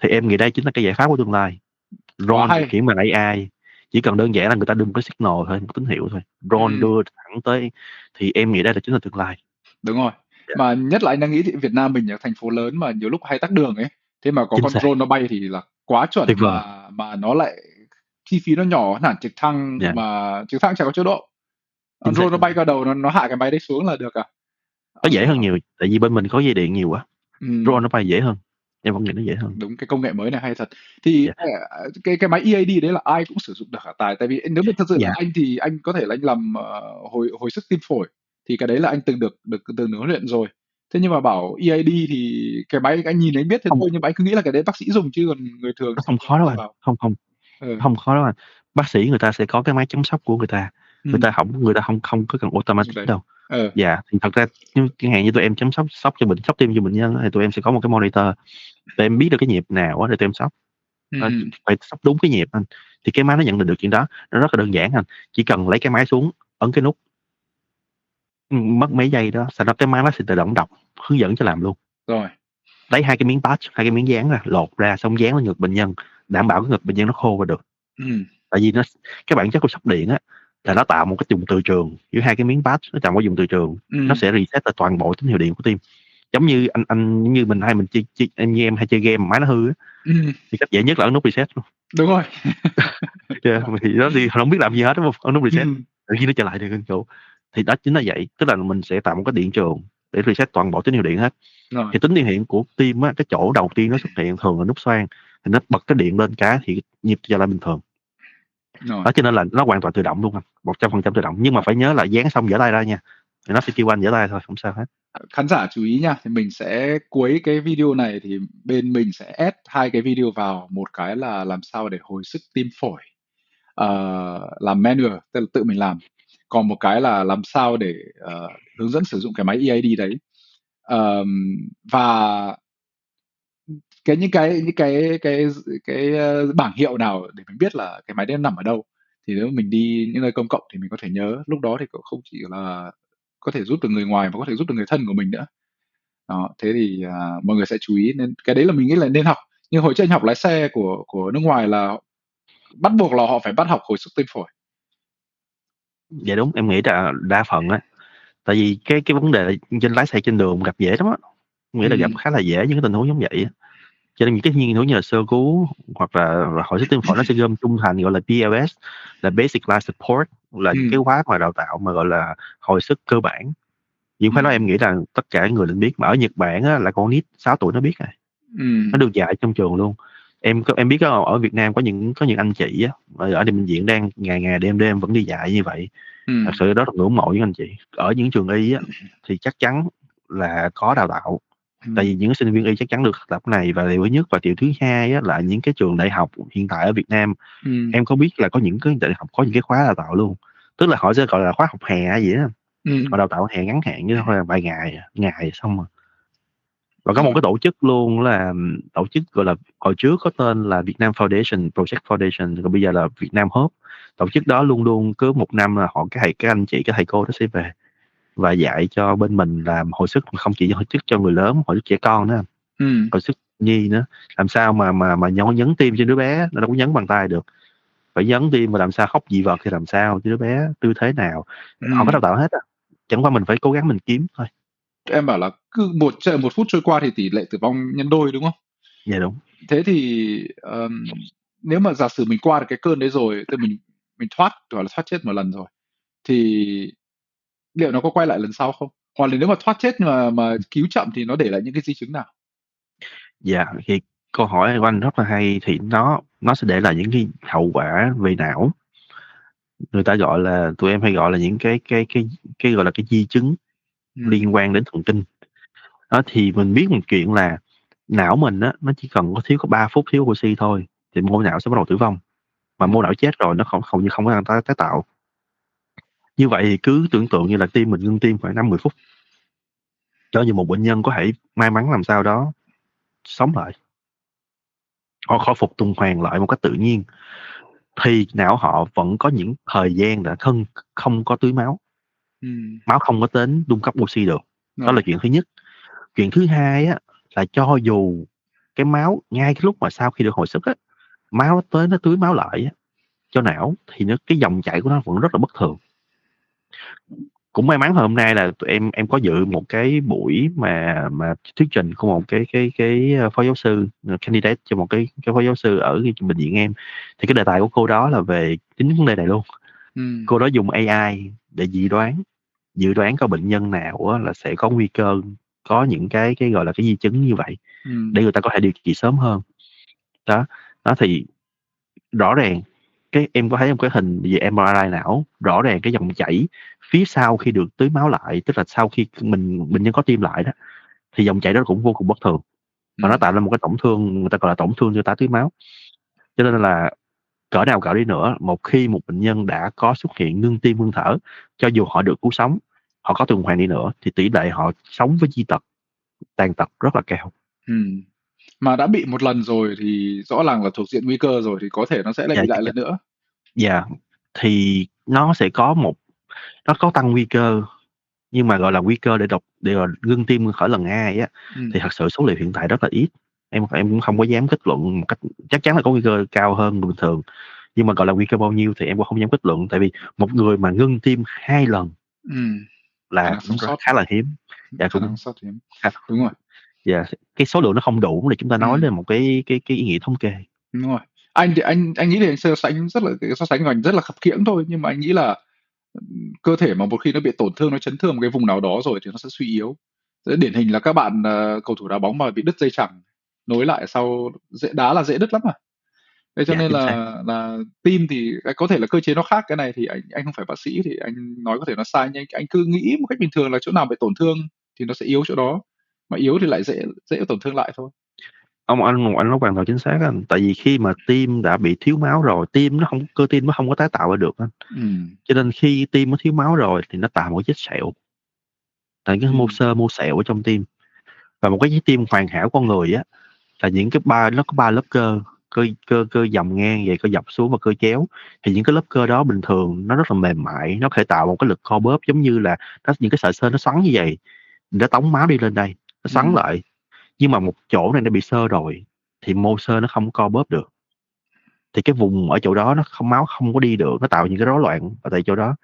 Thì em nghĩ đây chính là cái giải pháp của tương lai. Quá Drone điều hay. khiển bằng AI, chỉ cần đơn giản là người ta đưa một cái signal thôi, một tín hiệu thôi, drone đưa thẳng tới, thì em nghĩ đây là chính là tương lai. Đúng rồi. Yeah. Mà nhất là anh đang nghĩ thì Việt Nam mình ở thành phố lớn mà nhiều lúc hay tắc đường ấy, thế mà có Chính con xác, drone nó bay thì là quá chuẩn, tuyệt vời. mà nó lại chi phí nó nhỏ hẳn trực thăng, Yeah. mà trực thăng chẳng có chỗ độ. Chính Drone xác. nó bay qua đầu, nó hạ cái máy đấy xuống là được à? Nó dễ hơn nhiều, tại vì bên mình có dây điện nhiều quá. Drone nó bay dễ hơn, em vẫn nghĩ nó dễ hơn. Đúng, cái công nghệ mới này hay thật. Thì cái máy EAD đấy là ai cũng sử dụng được hả Tài? Tại vì nếu mà thật sự là anh thì anh có thể là anh làm hồi sức tim phổi, thì cái đấy là anh từng được huấn luyện rồi. Thế nhưng mà bảo EAD thì cái máy anh nhìn anh biết thế Không, thôi, nhưng mà anh cứ nghĩ là cái đấy bác sĩ dùng, chứ còn người thường nó sẽ không không khó đâu dựa anh, vào. không khó đâu anh. Bác sĩ người ta sẽ có cái máy chăm sóc của người ta, người ta không có cần automatic đâu. Dạ, thì thật ra chẳng hạn như tụi em chăm sóc sóc tim cho bệnh nhân, thì tụi em sẽ có một cái monitor để em biết được cái nhịp nào để tụi em sóc. Phải sóc đúng cái nhịp anh, thì cái máy nó nhận định được chuyện đó. Nó rất là đơn giản anh, chỉ cần lấy cái máy xuống, ấn cái nút, mất mấy giây đó, sau đó cái máy nó sẽ tự động đọc hướng dẫn cho làm luôn. Rồi. Lấy hai cái miếng patch, hai cái miếng dán ra, lột ra xong dán lên ngực bệnh nhân, đảm bảo cái ngực bệnh nhân nó khô qua được. Tại vì cái bản chất của sóc điện á là nó tạo một cái vùng từ trường giữa hai cái miếng patch, nó tạo một vùng từ trường, nó sẽ reset lại toàn bộ tín hiệu điện của tim. Giống như giống như mình như em hay chơi game mà máy nó hư á, thì cách dễ nhất là ấn nút reset luôn. Đúng rồi. Thì đó thì không biết làm gì hết, đúng không? Ấn nút reset tự nhiên nó trở lại được chỗ. Thì đó chính là vậy, tức là mình sẽ tạo một cái điện trường để reset toàn bộ tín hiệu điện hết. Thì tín hiệu điện của tim á, cái chỗ đầu tiên nó xuất hiện thường là nút xoang, thì nó bật cái điện lên cái thì nhịp trở lại bình thường. Đó, cho nên là nó hoàn toàn tự động luôn, 100% tự động. Nhưng mà phải nhớ là dán xong giở tay ra nha, thì nó sẽ kêu anh giở tay thôi, không sao hết. Khán giả chú ý nha, thì mình sẽ cuối cái video này thì bên mình sẽ add 2 cái video vào, một cái là làm sao để hồi sức tim phổi, làm manual, tức là tự mình làm. Còn một cái là làm sao để hướng dẫn sử dụng cái máy EAD đấy. Và những cái bảng hiệu nào để mình biết là cái máy đấy nằm ở đâu, thì nếu mình đi những nơi công cộng thì mình có thể nhớ, lúc đó thì không chỉ là có thể giúp được người ngoài mà có thể giúp được người thân của mình nữa. Đó, thế thì mọi người sẽ chú ý, nên cái đấy là mình nghĩ là nên học. Nhưng hồi trước anh học lái xe của nước ngoài là bắt buộc là họ phải bắt học hồi sức tim phổi. Dạ đúng, em nghĩ là đa phần á, tại vì cái vấn đề trên lái xe trên đường gặp dễ lắm á, em nghĩ là gặp khá là dễ những cái tình huống giống vậy á. Cho nên những cái tình huống như là sơ cứu hoặc là hồi sức tim phổi, nó sẽ gom chung thành gọi là BLS, là Basic Life Support, là những cái khóa mà đào tạo mà gọi là hồi sức cơ bản. Những khóa đó em nghĩ là tất cả người nên biết, mà ở Nhật Bản á, là con nít 6 tuổi nó biết rồi. Nó được dạy trong trường luôn. Em biết ở Việt Nam có những anh chị á ở bệnh viện đang ngày đêm vẫn đi dạy như vậy. Thật sự đó là ngưỡng mộ những anh chị. Ở những trường y á thì chắc chắn là có đào tạo. Tại vì những sinh viên y chắc chắn được tập này, và điều thứ nhất. Và điều thứ hai á, là những cái trường đại học hiện tại ở Việt Nam, em có biết là có những cái đại học có những cái khóa đào tạo luôn, tức là họ sẽ gọi là khóa học hè gì đó. Họ đào tạo hè ngắn hạn chứ thôi, là vài ngày xong rồi. Và có một cái tổ chức luôn, là tổ chức gọi là hồi trước có tên là Việt Nam Foundation, Project Foundation, còn bây giờ là Việt Nam Hope. Tổ chức đó luôn luôn cứ một năm là họ các anh chị, các thầy cô đó sẽ về và dạy cho bên mình làm hồi sức, không chỉ hồi sức cho người lớn, hồi sức trẻ con nữa, hồi sức nhi nữa. Làm sao mà nhấn tim cho đứa bé, nó đâu có nhấn bằng tay được, phải nhấn tim mà làm sao, hóc dị vật thì làm sao cho đứa bé, tư thế nào, họ có đào tạo hết á. Chẳng qua mình phải cố gắng mình kiếm thôi. Em bảo là cứ một phút trôi qua thì tỷ lệ tử vong nhân đôi, đúng không? Dạ đúng. Thế thì nếu mà giả sử mình qua được cái cơn đấy rồi, tức mình thoát, gọi là thoát chết một lần rồi, thì liệu nó có quay lại lần sau không? Hoặc là nếu mà thoát chết mà cứu chậm thì nó để lại những cái di chứng nào? Dạ, thì câu hỏi của anh rất là hay, thì nó sẽ để lại những cái hậu quả về não. Người ta gọi là, tụi em hay gọi là những cái gọi là cái di chứng liên quan đến thần kinh. Đó, thì mình biết một chuyện là não mình á, nó chỉ cần có 3 phút thiếu oxy thôi thì mô não sẽ bắt đầu tử vong. Mà mô não chết rồi nó hầu như không có năng tái tạo. Như vậy thì cứ tưởng tượng như là tim mình ngưng tim khoảng 5-10 phút. Cho như một bệnh nhân có thể may mắn làm sao đó sống lại, họ khôi phục tuần hoàn lại một cách tự nhiên, thì não họ vẫn có những thời gian đã không có tưới máu, máu không có đến cung cấp oxy được. Đó là chuyện thứ nhất. Chuyện thứ hai á, là cho dù cái máu ngay cái lúc mà sau khi được hồi sức á, máu tới nó tưới máu lại á, cho não, thì cái dòng chảy của nó vẫn rất là bất thường. Cũng may mắn hôm nay là tụi em có dự một cái buổi mà thuyết trình của một cái phó giáo sư candidate cho một cái phó giáo sư ở bệnh viện em, thì cái đề tài của cô đó là về chính vấn đề này luôn. Cô đó dùng AI để dự đoán coi bệnh nhân nào á, là sẽ có nguy cơ có những cái gọi là cái di chứng như vậy, để người ta có thể điều trị sớm hơn. Đó thì rõ ràng em có thấy một cái hình về MRI não, rõ ràng cái dòng chảy phía sau khi được tưới máu lại, tức là sau khi bệnh nhân có tim lại đó, thì dòng chảy đó cũng vô cùng bất thường, và nó tạo ra một cái tổn thương, người ta gọi là tổn thương do tá tưới máu. Cho nên là cỡ nào cỡ đi nữa, một khi một bệnh nhân đã có xuất hiện ngưng tim ngưng thở, cho dù họ được cứu sống, họ có tuần hoàn đi nữa, thì tỷ lệ họ sống với di tật, tàn tật rất là cao. Mà đã bị một lần rồi thì rõ ràng là thuộc diện nguy cơ rồi, thì có thể nó sẽ lại bị lại lần nữa. Dạ, thì nó sẽ có nó có tăng nguy cơ, nhưng mà gọi là nguy cơ để gọi ngưng tim khỏi lần 2 á, thì thật sự số liệu hiện tại rất là ít. Em cũng không có dám kết luận một cách chắc chắn là có nguy cơ cao hơn người bình thường, nhưng mà gọi là nguy cơ bao nhiêu thì em cũng không dám kết luận, tại vì một người mà ngưng tim 2 lần là sống sót khá là hiếm. Dạ, khả năng sót hiếm. khá, Đúng rồi. dạ, cái số lượng nó không đủ để chúng ta nói lên một cái ý nghĩa thống kê. Đúng rồi. Anh thì anh nghĩ thì anh so sánh của anh rất là khập khiễng thôi, nhưng mà anh nghĩ là cơ thể mà một khi nó bị tổn thương, nó chấn thương một cái vùng nào đó rồi thì nó sẽ suy yếu. Điển hình là các bạn cầu thủ đá bóng mà bị đứt dây chằng nối lại sau đá là dễ đứt lắm mà. Thế cho nên là tim thì có thể là cơ chế nó khác. Cái này thì anh không phải bác sĩ thì anh nói có thể nó sai, nhưng anh cứ nghĩ một cách bình thường là chỗ nào bị tổn thương thì nó sẽ yếu chỗ đó, mà yếu thì lại dễ tổn thương lại thôi. Anh nói hoàn toàn chính xác anh. Tại vì khi mà tim đã bị thiếu máu rồi, cơ tim nó không có tái tạo ra được anh. Cho nên khi tim nó thiếu máu rồi thì nó tạo một cái vết sẹo, tại cái mô sẹo ở trong tim. Và một cái trái tim hoàn hảo con người á, là nó có 3 lớp cơ dầm ngang về, cơ dọc xuống và cơ chéo. Thì những cái lớp cơ đó bình thường nó rất là mềm mại, nó có thể tạo một cái lực co bóp, giống như là những cái sợi xơ nó xoắn như vậy, nó tống máu đi lên đây, nó xoắn lại. Nhưng mà một chỗ này nó bị xơ rồi thì mô xơ nó không co bóp được, thì cái vùng ở chỗ đó máu không có đi được, nó tạo những cái rối loạn ở tại chỗ đó.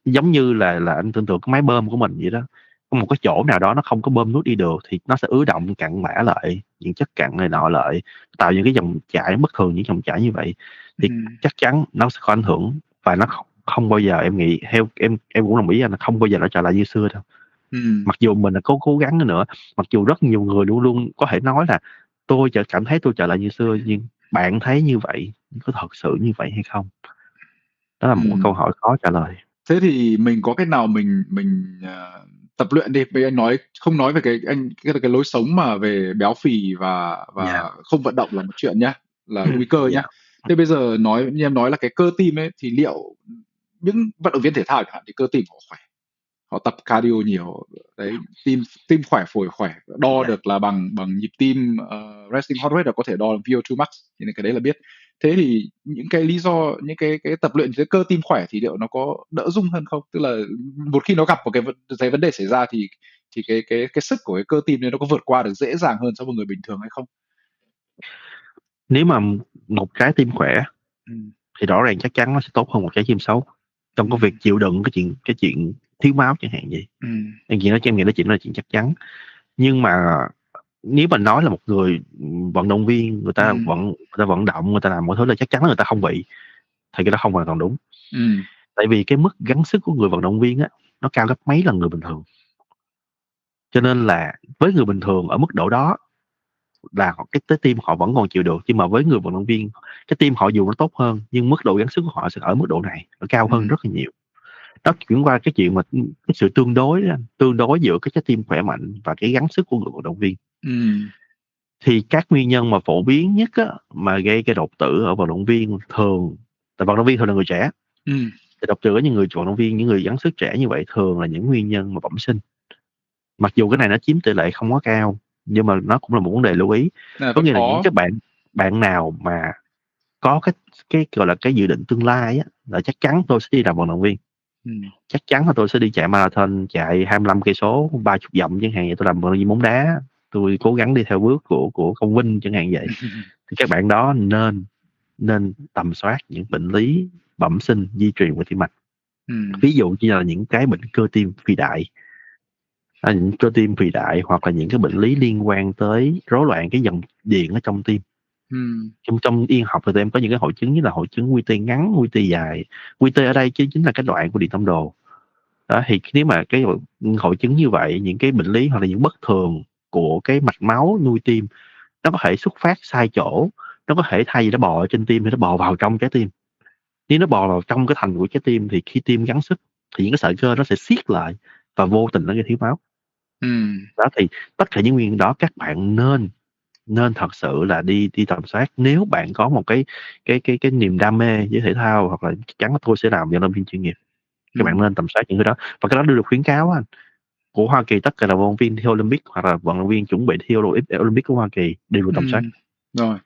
Giống như là anh tưởng tượng cái máy bơm của mình vậy đó, có một cái chỗ nào đó nó không có bơm nước đi được thì nó sẽ ứ động cặn bã lại những chất cặn này nọ lại, tạo những cái dòng chảy bất thường, những dòng chảy như vậy thì chắc chắn nó sẽ có ảnh hưởng, và nó không bao giờ, em nghĩ theo em cũng đồng ý là không bao giờ nó trở lại như xưa đâu. Mặc dù mình là cố gắng nữa, mặc dù rất nhiều người luôn luôn có thể nói là tôi cảm thấy tôi trở lại như xưa, nhưng bạn thấy như vậy có thật sự như vậy hay không? Đó là một câu hỏi khó trả lời. Thế thì mình có cách nào mình tập luyện đi. Bây anh không nói về cái lối sống mà về béo phì và không vận động là một chuyện nhá, là nguy cơ nhá. Thế bây giờ như em nói là cái cơ tim ấy, thì liệu những vận động viên thể thao chẳng hạn thì cơ tim họ khỏe, họ tập cardio nhiều đấy, tim khỏe, phổi khỏe, đo được là bằng nhịp tim, resting heart rate, là có thể đo VO2 max, thì cái đấy là biết. Thế thì những cái lý do, những cái tập luyện với cơ tim khỏe thì liệu nó có đỡ rung hơn không? Tức là một khi nó gặp một cái vấn đề xảy ra thì cái sức của cái cơ tim này nó có vượt qua được dễ dàng hơn so với người bình thường hay không? Nếu mà một trái tim khỏe thì rõ ràng chắc chắn nó sẽ tốt hơn một trái tim xấu trong cái việc chịu đựng cái chuyện thiếu máu chẳng hạn vậy. Em nghĩ đó chuyện là chuyện chắc chắn. Nhưng mà nếu mà nói là một người vận động viên, người ta vận động, người ta làm mọi thứ là chắc chắn là người ta không bị, thì cái đó không hoàn toàn đúng. Tại vì cái mức gắng sức của người vận động viên á, nó cao gấp mấy lần người bình thường. Cho nên là với người bình thường ở mức độ đó là cái tim họ vẫn còn chịu được, nhưng mà với người vận động viên, cái tim họ dù nó tốt hơn nhưng mức độ gắng sức của họ sẽ ở mức độ này, nó cao hơn rất là nhiều. Nó chuyển qua cái chuyện mà cái sự tương đối giữa cái trái tim khỏe mạnh và cái gắng sức của người vận động viên. Thì các nguyên nhân mà phổ biến nhất á, mà gây cái đột tử ở vận động viên thường, tại vận động viên thường là người trẻ, thì đột tử ở những người vận động viên, những người gắng sức trẻ như vậy thường là những nguyên nhân mà bẩm sinh. Mặc dù cái này nó chiếm tỷ lệ không quá cao, nhưng mà nó cũng là một vấn đề lưu ý. Có nghĩa là những cái bạn nào mà có cái gọi là cái dự định tương lai á, là chắc chắn tôi sẽ đi làm vận động viên. Chắc chắn là tôi sẽ đi chạy marathon, chạy 25 cây số, 30 vòng chẳng hạn vậy, tôi làm vận động viên bóng đá, tôi cố gắng đi theo bước của công Vinh chẳng hạn vậy. Thì các bạn đó nên tầm soát những bệnh lý bẩm sinh di truyền của tim mạch. Ví dụ như là những cái bệnh cơ tim phi đại, những cơ tim phi đại, hoặc là những cái bệnh lý liên quan tới rối loạn cái dòng điện ở trong tim. Trong y học thì tụi em có những cái hội chứng như là hội chứng QT ngắn, QT dài. QT ở đây chính là cái đoạn của điện tâm đồ. Đó, thì nếu mà cái hội chứng như vậy, những cái bệnh lý hoặc là những bất thường của cái mạch máu nuôi tim, nó có thể xuất phát sai chỗ. Nó có thể thay vì nó bò ở trên tim thì nó bò vào trong trái tim. Nếu nó bò vào trong cái thành của trái tim thì khi tim gắng sức thì những cái sợi cơ nó sẽ siết lại và vô tình nó gây thiếu máu. Đó, thì tất cả những nguyên nhân đó các bạn nên thật sự là đi tầm soát. Nếu bạn có một cái niềm đam mê với thể thao, hoặc là chắc chắn là tôi sẽ làm vận động viên chuyên nghiệp, các bạn nên tầm soát những cái đó. Và cái đó được khuyến cáo anh, của Hoa Kỳ, tất cả là vận động viên thi Olympic hoặc là vận động viên chuẩn bị thi Olympic của Hoa Kỳ đều được tầm soát. Rồi.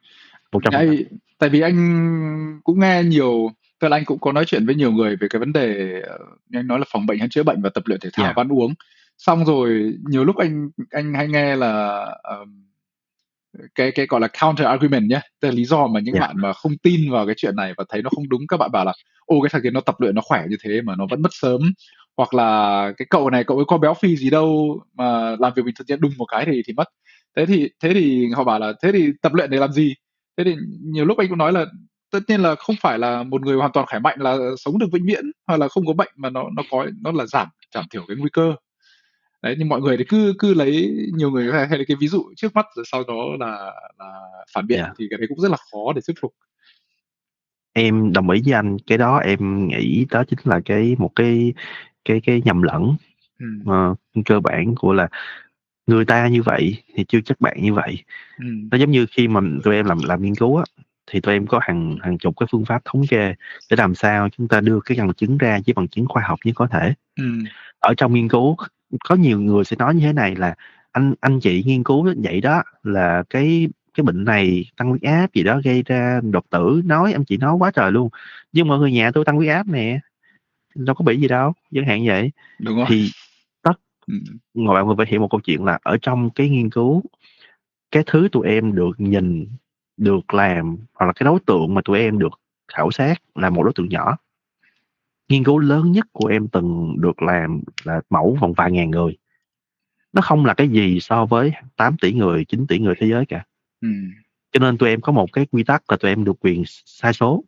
100%. Tại vì anh cũng nghe nhiều, tức là anh cũng có nói chuyện với nhiều người về cái vấn đề anh nói là phòng bệnh hay chữa bệnh và tập luyện thể thao và ăn uống. Xong rồi nhiều lúc anh hay nghe là cái gọi là counter argument nhé, tức là lý do mà những bạn mà không tin vào cái chuyện này và thấy nó không đúng, các bạn bảo là cái thằng kia nó tập luyện nó khỏe như thế mà nó vẫn mất sớm, hoặc là cái cậu này cậu ấy có béo phì gì đâu mà làm việc bình thường đùng một cái thì mất. Thế thì họ bảo là thế thì tập luyện để làm gì. Thế thì nhiều lúc anh cũng nói là tất nhiên là không phải là một người hoàn toàn khỏe mạnh là sống được vĩnh viễn, hoặc là không có bệnh, mà nó là giảm thiểu cái nguy cơ. Đấy, nhưng mọi người thì cứ lấy, nhiều người hay lấy cái ví dụ trước mắt rồi sau đó là phản biện, thì cái đấy cũng rất là khó để thuyết phục. Em đồng ý với anh, cái đó em nghĩ đó chính là một cái nhầm lẫn cơ bản của là người ta như vậy thì chưa chắc bạn như vậy. Nó giống như khi mà tụi em làm nghiên cứu á, thì tụi em có hàng chục cái phương pháp thống kê để làm sao chúng ta đưa cái bằng chứng ra với bằng chứng khoa học nhất có thể. Ở trong nghiên cứu có nhiều người sẽ nói như thế này là anh chị nghiên cứu vậy đó là cái bệnh này tăng huyết áp gì đó gây ra đột tử, nói anh chị nói quá trời luôn, nhưng mọi người nhà tôi tăng huyết áp nè, đâu có bị gì đâu, chẳng hạn vậy. Đúng rồi. Thì ngồi bạn phải hiểu một câu chuyện là ở trong cái nghiên cứu, cái thứ tụi em được nhìn, được làm, hoặc là cái đối tượng mà tụi em được khảo sát là một đối tượng nhỏ. Nghiên cứu lớn nhất của em từng được làm là mẫu vòng vài ngàn người. Nó không là cái gì so với 8 tỷ người, 9 tỷ người thế giới cả. Cho nên tụi em có một cái quy tắc là tụi em được quyền sai số.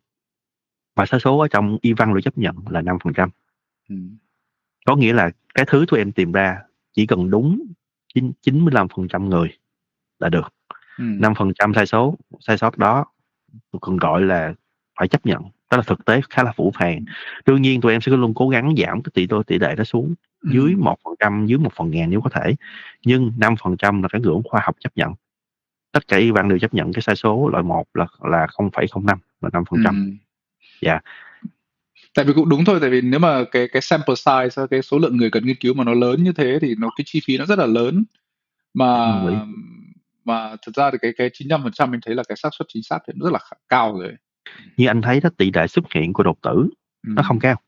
Và sai số ở trong y văn được chấp nhận là 5%. Có nghĩa là cái thứ tụi em tìm ra chỉ cần đúng 95% người là được. 5% sai sót đó còn gọi là phải chấp nhận. Đó là thực tế khá là phũ phàng. Đương nhiên tụi em sẽ luôn cố gắng giảm cái tỷ lệ đó xuống dưới 1%, dưới 1/1000 nếu có thể. Nhưng 5% là cái ngưỡng khoa học chấp nhận. Tất cả y văn đều chấp nhận cái sai số loại 1 là 0,05 là 5%. Tại vì cũng đúng thôi, tại vì nếu mà cái sample size, cái số lượng người cần nghiên cứu mà nó lớn như thế thì cái chi phí nó rất là lớn. Mà thực ra thì cái 95% em thấy là cái xác suất chính xác thì nó rất là cao rồi. Như anh thấy đó, tỷ lệ xuất hiện của đột tử nó không cao.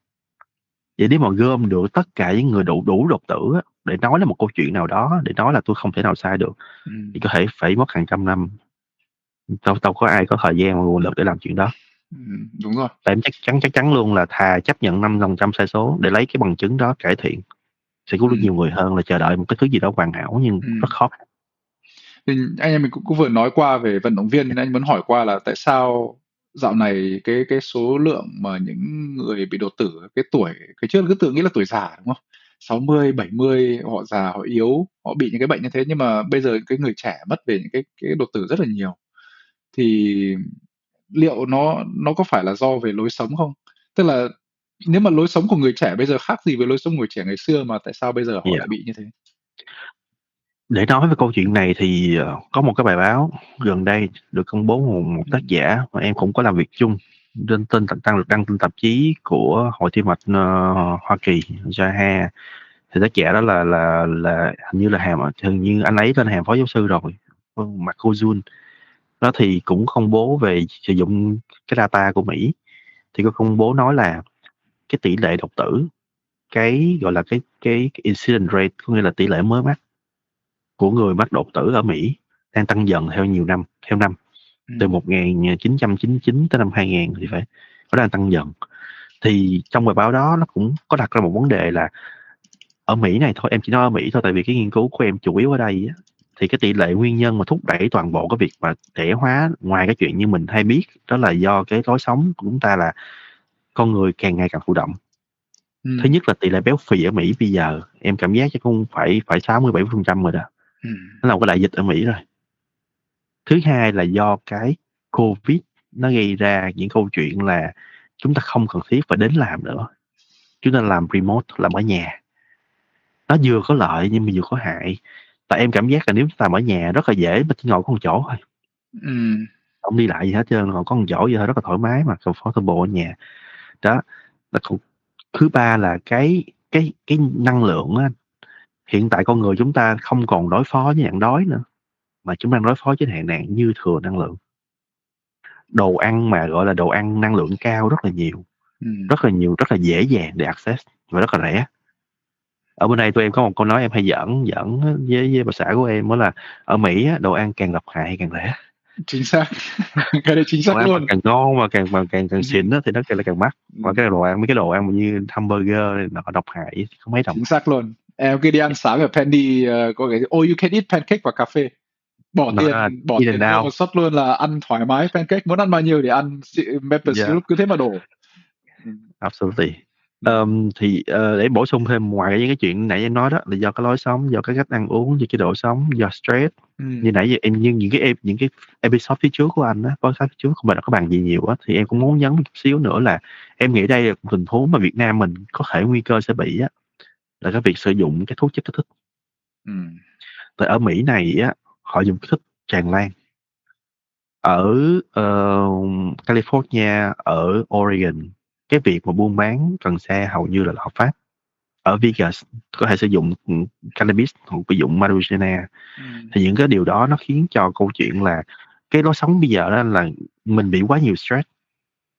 Vậy nếu mà gom được tất cả những người đủ đột tử á, để nói là một câu chuyện nào đó, để nói là tôi không thể nào sai được, thì có thể phải mất hàng trăm năm. Đâu có ai có thời gian và nguồn lực để làm chuyện đó. Đúng rồi. Em chắc chắn luôn là thà chấp nhận 5% sai số để lấy cái bằng chứng đó cải thiện, sẽ có rất nhiều người hơn là chờ đợi một cái thứ gì đó hoàn hảo nhưng rất khó. Thì anh em mình cũng vừa nói qua về vận động viên, nên anh muốn hỏi qua là tại sao dạo này cái số lượng mà những người bị đột tử cái tuổi, cái trước cứ tưởng nghĩ là tuổi già đúng không? 60, 70 họ già, họ yếu, họ bị những cái bệnh như thế, nhưng mà bây giờ cái người trẻ mất về những cái đột tử rất là nhiều. Thì liệu nó có phải là do về lối sống không? Tức là nếu mà lối sống của người trẻ bây giờ khác gì với lối sống của người trẻ ngày xưa mà tại sao bây giờ họ Dạ. lại bị như thế? Để nói về câu chuyện này thì có một cái bài báo gần đây được công bố một tác giả mà em cũng có làm việc chung trên đăng trên tạp chí của Hội Tim mạch Hoa Kỳ, JAHA. Thì tác giả đó là hình như anh ấy lên hàm phó giáo sư rồi, Mark Ozun. Đó thì cũng công bố về sử dụng cái data của Mỹ, thì có công bố nói là cái tỷ lệ đột tử, cái gọi là cái incident rate, có nghĩa là tỷ lệ mới mắc của người mắc đột tử ở Mỹ đang tăng dần theo năm từ 1999 tới năm 2000 thì phải, nó đang tăng dần. Thì trong bài báo đó nó cũng có đặt ra một vấn đề là ở Mỹ này thôi, em chỉ nói ở Mỹ thôi, tại vì cái nghiên cứu của em chủ yếu ở đây á, thì cái tỷ lệ nguyên nhân mà thúc đẩy toàn bộ cái việc mà trẻ hóa, ngoài cái chuyện như mình hay biết đó là do cái lối sống của chúng ta, là con người càng ngày càng thụ động. Thứ nhất là tỷ lệ béo phì ở Mỹ bây giờ em cảm giác chắc cũng phải 67% rồi đó, nó là một cái đại dịch ở Mỹ rồi. Thứ hai là do cái Covid nó gây ra những câu chuyện là chúng ta không cần thiết phải đến làm nữa, chúng ta làm remote, làm ở nhà. Nó vừa có lợi nhưng mà vừa có hại. Tại em cảm giác là nếu chúng ta ở nhà rất là dễ, mà chỉ ngồi có một chỗ thôi, không đi lại gì hết trơn, ngồi có một chỗ vậy thôi, rất là thoải mái mà comfortable ở nhà. Đó là thứ ba là cái năng lượng á. Hiện tại con người chúng ta không còn đối phó với nạn đói nữa, mà chúng đang đối phó với nạn như thừa năng lượng. Đồ ăn mà gọi là đồ ăn năng lượng cao rất là nhiều, rất là dễ dàng để access và rất là rẻ. Ở bên đây tụi em có một câu nói em hay giỡn với bà xã của em, đó là ở Mỹ á, đồ ăn càng độc hại càng rẻ. Chính xác. Cái đấy chính Đồ xác ăn mà luôn. càng ngon mà càng xịn á thì nó càng mắc. Và Ừm, cái đồ ăn, mấy cái đồ ăn như hamburger này, nó độc hại thì không mấy đồng. chính xác luôn. Em khi đi ăn sáng ở Penny có cái all you can eat pancake và cà phê. Bỏ Nó tiền là bỏ in tiền and mua out. một suất luôn là ăn thoải mái pancake, muốn ăn bao nhiêu thì ăn, maple Yeah, syrup cứ thế mà đổ. absolutely. Ừm, Để bổ sung thêm, ngoài những cái chuyện nãy em nói đó, là do cái lối sống, do cái cách ăn uống, do chế độ sống, do stress. Như ừm, nãy giờ em, như những cái episode phía trước của anh á, podcast phía trước không phải là có bàn gì nhiều á, thì em cũng muốn nhấn một chút xíu nữa là em nghĩ đây là một tình huống mà Việt Nam mình có thể nguy cơ sẽ bị á, là cái việc sử dụng cái thuốc chất kích thích. ừm, Tại ở Mỹ này á, họ dùng kích thích tràn lan. Ở California, ở Oregon, cái việc mà buôn bán cần sa hầu như là hợp pháp. Ở Vegas có thể sử dụng cannabis hoặc sử dụng marijuana. ừm, Thì những cái điều đó nó khiến cho câu chuyện là cái lối sống bây giờ đó là mình bị quá nhiều stress.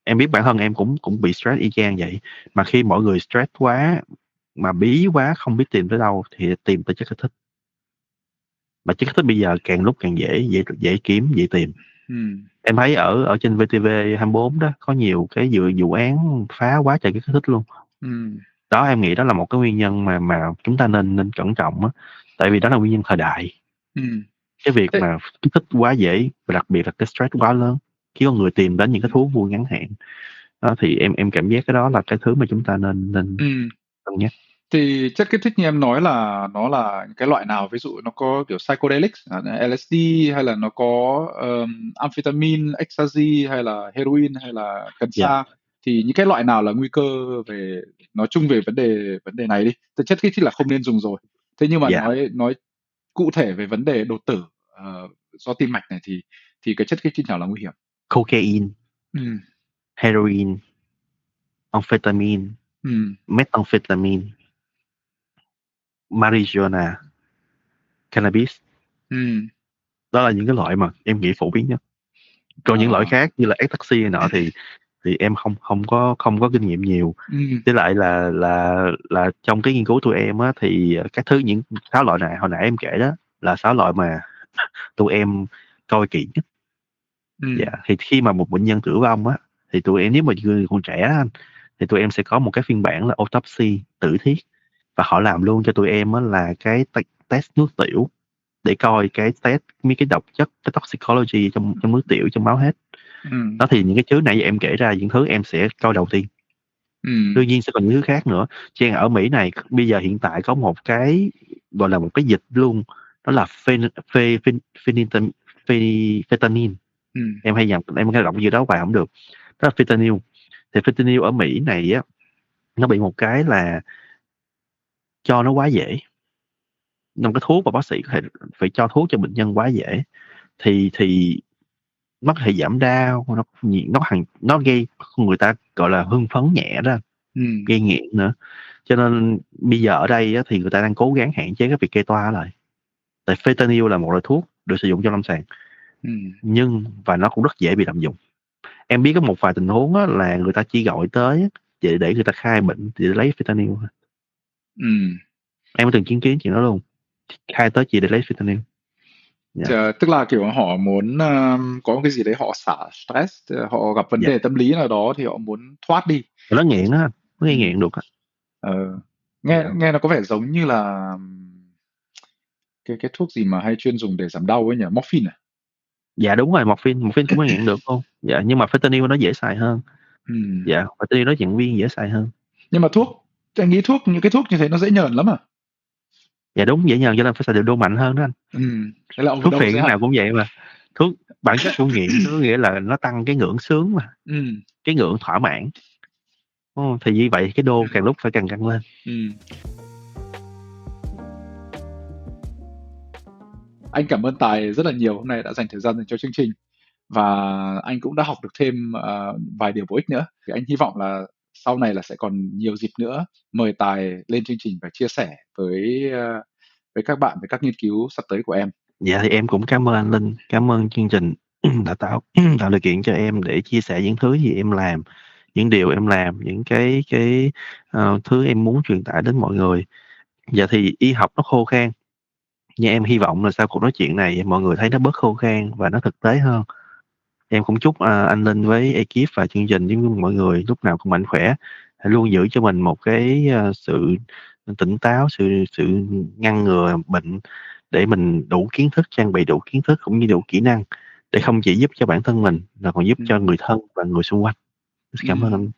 Em biết bản thân em cũng cũng bị stress y chang vậy, mà khi mọi người stress quá, mà bí quá, không biết tìm tới đâu thì tìm tới chất kích thích. Mà chất kích thích bây giờ càng lúc càng dễ kiếm, dễ tìm. ừm, Em thấy ở ở trên VTV24 đó có nhiều cái vụ án phá quá trời cái kích thích luôn. ừm, Đó, em nghĩ đó là một cái nguyên nhân mà chúng ta nên nên cẩn trọng á, tại vì đó là nguyên nhân thời đại. ừm. Cái việc Thế mà kích thích quá dễ, và đặc biệt là cái stress quá lớn, khiến con người tìm đến những cái thú vui ngắn hạn. Đó thì em cảm giác cái đó là cái thứ mà chúng ta nên nên ừm. cân nhắc. Thì chất kích thích như em nói là nó là cái loại nào? Ví dụ nó có kiểu psychedelics, LSD, hay là nó có amphetamine, ecstasy, hay là heroin, hay là cần Dạ, sa? Thì những cái loại nào là nguy cơ về, nói chung về vấn đề này đi. Thì chất kích thích là không nên dùng rồi. Thế nhưng mà dạ. nói cụ thể về vấn đề đột tử do tim mạch này thì cái chất kích thích nào là nguy hiểm? Cocaine, Ừm, heroin, amphetamine, ừm, methamphetamine, marijuana, cannabis. ừm, Đó là những cái loại mà em nghĩ phổ biến nhất. Còn những loại ờ, khác như là ecstasy này nọ thì em không có kinh nghiệm nhiều. ừm, Với lại là trong cái nghiên cứu tụi em á, thì các thứ, những 6 loại này hồi nãy em kể đó là 6 loại mà tụi em coi kỹ nhất. Dạ, ừm, thì khi mà một bệnh nhân tử vong á, thì tụi em, nếu mà người còn trẻ á anh, thì tụi em sẽ có một cái phiên bản là autopsy tử thiết, và họ làm luôn cho tụi em á là cái test nước tiểu để coi cái test mấy cái độc chất, cái toxicology trong nước tiểu, trong máu hết. Đó thì những cái thứ nãy giờ em kể ra những thứ em sẽ coi đầu tiên. Đương nhiên sẽ còn những thứ khác nữa. Cho nên ở Mỹ này bây giờ hiện tại có một cái gọi là một cái dịch luôn, đó là fentanyl. Em hay nhầm, em hay đọc gì đó bài không được. Đó là fentanyl. Thì fentanyl ở Mỹ này á, nó bị một cái là cho nó quá dễ. Trong cái thuốc mà bác sĩ có thể phải cho thuốc cho bệnh nhân quá dễ thì nó có thể giảm đau, nó gây người ta gọi là hưng phấn nhẹ đó, gây nghiện nữa. Cho nên bây giờ ở đây á, thì người ta đang cố gắng hạn chế cái việc kê toa lại. Tại fentanyl là một loại thuốc được sử dụng trong lâm sàng, nhưng và nó cũng rất dễ bị lạm dụng. Em biết có một vài tình huống á, là người ta chỉ gọi tới để người ta khai bệnh để lấy fentanyl. Em có từng chứng kiến chuyện đó luôn, khai tới chỉ để lấy fentanyl. Tức là kiểu họ muốn có cái gì đấy họ xả stress, họ gặp vấn đề tâm lý nào đó thì họ muốn thoát đi. Nó nghiện á, nó gây nghiện được á. Nghe nó có vẻ giống như là cái thuốc gì mà hay chuyên dùng để giảm đau ấy nhỉ, morphine à? Dạ đúng rồi, morphine cũng gây nghiện được luôn. Dạ, nhưng mà fentanyl nó dễ xài hơn. Dạ, fentanyl nó dạng viên dễ xài hơn. Nhưng mà anh nghĩ những cái thuốc như thế nó dễ nhờn lắm à? Dạ đúng, dễ nhờn cho nên phải xài được đô mạnh hơn đó anh. Thế là ông thuốc phiện nào cũng vậy mà. Thuốc bản chất của nghiện có nghĩa là nó tăng cái ngưỡng sướng mà, cái ngưỡng thỏa mãn. Thì như vậy cái đô càng lúc phải càng căng lên. Anh cảm ơn Tài rất là nhiều, hôm nay đã dành thời gian cho chương trình và anh cũng đã học được thêm vài điều bổ ích nữa. Thì anh hy vọng là sau này là sẽ còn nhiều dịp nữa mời Tài lên chương trình và chia sẻ với các bạn về các nghiên cứu sắp tới của em. Dạ thì em cũng cảm ơn anh Linh, cảm ơn chương trình đã tạo điều kiện cho em để chia sẻ những thứ gì em làm, những điều em làm, những cái thứ em muốn truyền tải đến mọi người. Dạ thì y học nó khô khan, nhưng em hy vọng là sau cuộc nói chuyện này mọi người thấy nó bớt khô khan và nó thực tế hơn. Em cũng chúc anh Linh với ekip và chương trình với mọi người lúc nào cũng mạnh khỏe, luôn giữ cho mình một cái sự tỉnh táo, sự ngăn ngừa bệnh, để mình đủ kiến thức, trang bị đủ kiến thức cũng như đủ kỹ năng để không chỉ giúp cho bản thân mình mà còn giúp cho người thân và người xung quanh. Cảm ơn anh.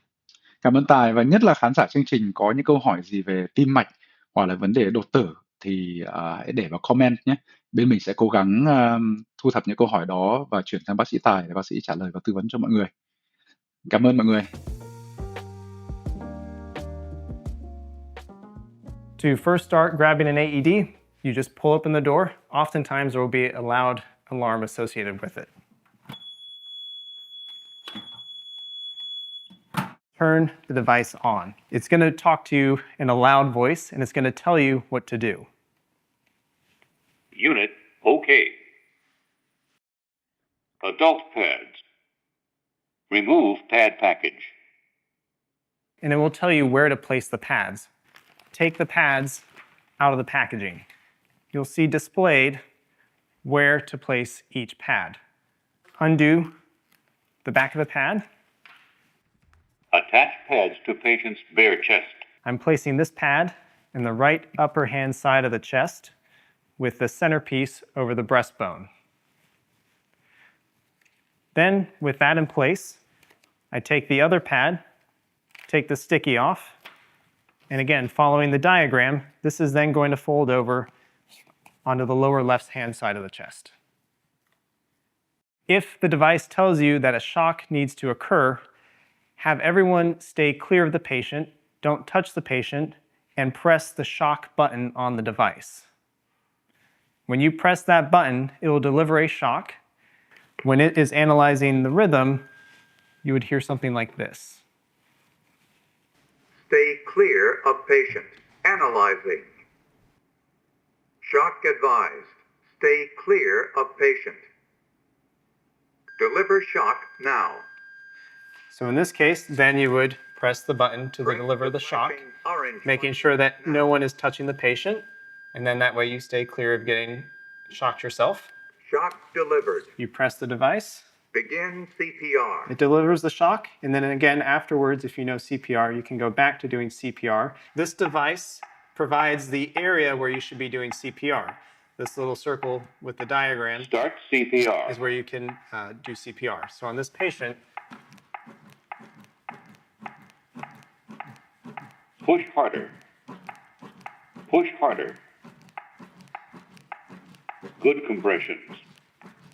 Cảm ơn Tài, và nhất là khán giả chương trình có những câu hỏi gì về tim mạch hoặc là vấn đề đột tử thì hãy để vào comment nhé. Bên mình sẽ cố gắng thu thập những câu hỏi đó và chuyển sang bác sĩ Tài để bác sĩ trả lời và tư vấn cho mọi người. Cảm ơn mọi người. To first start grabbing an AED, you just pull open the door. Oftentimes there will be a loud alarm associated with it. Turn the device on. It's going to talk to you in a loud voice, and it's going to tell you what to do. Unit OK. Adult pads. Remove pad package. And it will tell you where to place the pads. Take the pads out of the packaging. You'll see displayed where to place each pad. Undo the back of the pad. Attach pads to patient's bare chest. I'm placing this pad in the right upper hand side of the chest with the centerpiece over the breastbone. Then, with that in place, I take the other pad, take the sticky off, and again, following the diagram, this is then going to fold over onto the lower left-hand side of the chest. If the device tells you that a shock needs to occur, have everyone stay clear of the patient, don't touch the patient, and press the shock button on the device. When you press that button, it will deliver a shock. When it is analyzing the rhythm, you would hear something like this. Stay clear of patient. Analyzing. Shock advised. Stay clear of patient. Deliver shock now. So in this case, then you would press the button to deliver the shock, making sure that no one is touching the patient, and then that way you stay clear of getting shocked yourself. Shock delivered. You press the device. Begin CPR. It delivers the shock, and then again afterwards, if you know CPR, you can go back to doing CPR. This device provides the area where you should be doing CPR. this little circle with the diagram Start CPR. is where you can do CPR. So on this patient, Push harder. Push harder. Good compressions.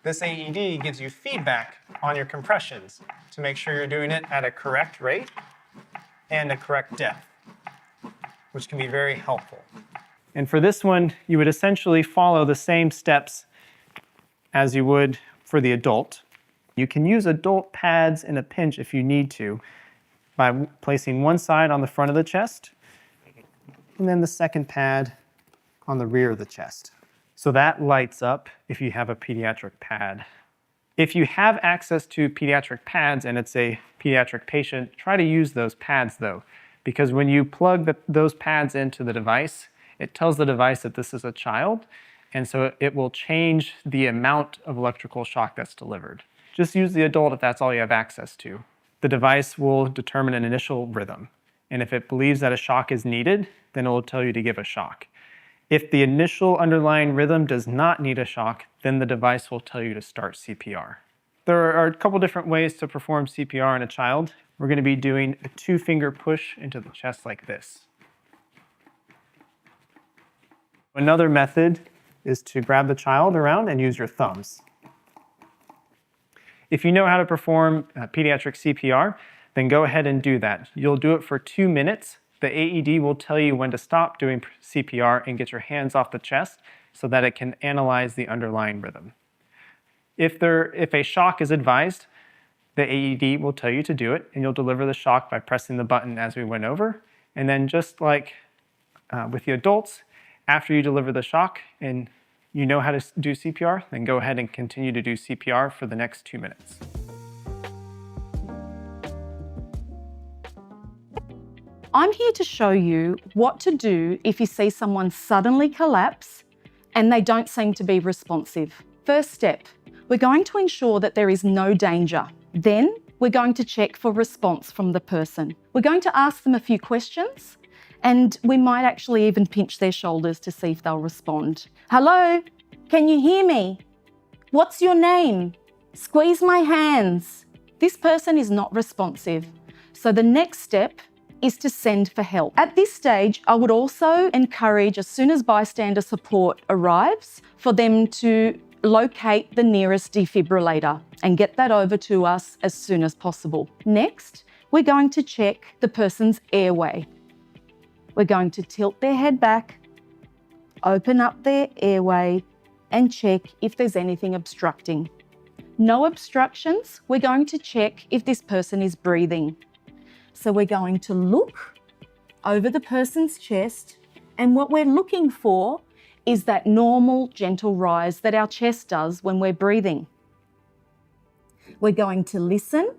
this AED gives you feedback on your compressions to make sure you're doing it at a correct rate and a correct depth, which can be very helpful. And for this one, you would essentially follow the same steps as you would for the adult. You can use adult pads in a pinch if you need to by placing one side on the front of the chest and then the second pad on the rear of the chest. So that lights up if you have a pediatric pad. If you have access to pediatric pads and it's a pediatric patient, try to use those pads though, because when you plug those pads into the device, it tells the device that this is a child, and so it will change the amount of electrical shock that's delivered. Just use the adult if that's all you have access to. The device will determine an initial rhythm, and if it believes that a shock is needed, then it will tell you to give a shock. If the initial underlying rhythm does not need a shock, then the device will tell you to start CPR. There are a couple different ways to perform CPR in a child. We're going to be doing a 2-finger push into the chest like this. Another method is to grab the child around and use your thumbs. If you know how to perform pediatric CPR, then go ahead and do that. You'll do it for 2 minutes. The AED will tell you when to stop doing CPR and get your hands off the chest so that it can analyze the underlying rhythm. If a shock is advised, the AED will tell you to do it, and you'll deliver the shock by pressing the button as we went over. And then just like with the adults, after you deliver the shock and you know how to do CPR, then go ahead and continue to do CPR for the next 2 minutes. I'm here to show you what to do if you see someone suddenly collapse and they don't seem to be responsive. First step, we're going to ensure that there is no danger. Then we're going to check for response from the person. We're going to ask them a few questions, and we might actually even pinch their shoulders to see if they'll respond. Hello, can you hear me? What's your name? Squeeze my hands. This person is not responsive. So the next step is to send for help. At this stage, I would also encourage, as soon as bystander support arrives, for them to locate the nearest defibrillator and get that over to us as soon as possible. Next, we're going to check the person's airway. We're going to tilt their head back, open up their airway, and check if there's anything obstructing. No obstructions, we're going to check if this person is breathing. So we're going to look over the person's chest, and what we're looking for is that normal, gentle rise that our chest does when we're breathing. We're going to listen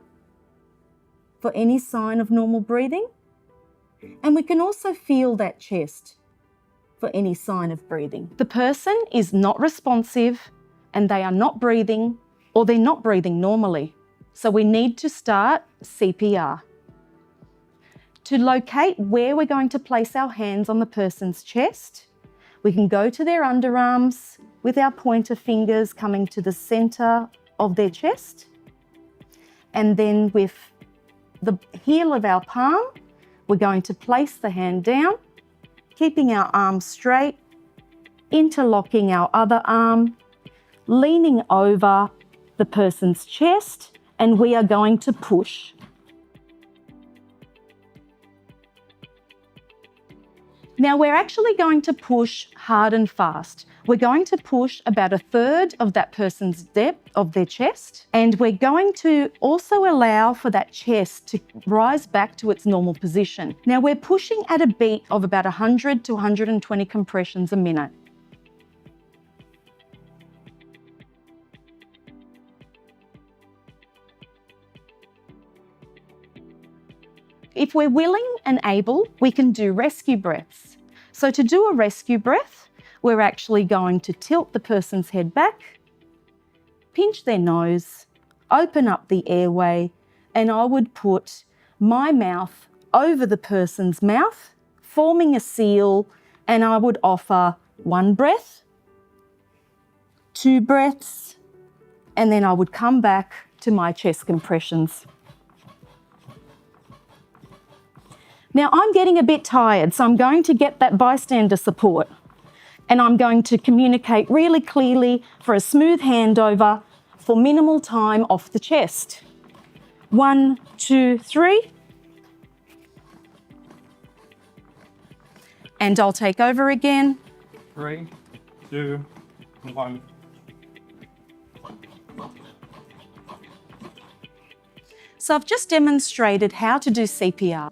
for any sign of normal breathing, and we can also feel that chest for any sign of breathing. The person is not responsive and they are not breathing, or they're not breathing normally. So we need to start CPR. To locate where we're going to place our hands on the person's chest, we can go to their underarms with our pointer fingers coming to the center of their chest. And then with the heel of our palm, we're going to place the hand down, keeping our arm straight, interlocking our other arm, leaning over the person's chest, and we are going to push. Now we're actually going to push hard and fast. We're going to push about 1/3 of that person's depth of their chest, and we're going to also allow for that chest to rise back to its normal position. Now we're pushing at a beat of about 100 to 120 compressions a minute. If we're willing and able, we can do rescue breaths. So to do a rescue breath, we're actually going to tilt the person's head back, pinch their nose, open up the airway, and I would put my mouth over the person's mouth, forming a seal, and I would offer 1 breath, 2 breaths, and then I would come back to my chest compressions. Now I'm getting a bit tired, so I'm going to get that bystander support, and I'm going to communicate really clearly for a smooth handover for minimal time off the chest. 1, 2, 3. And I'll take over again. 3, 2, 1. So I've just demonstrated how to do CPR.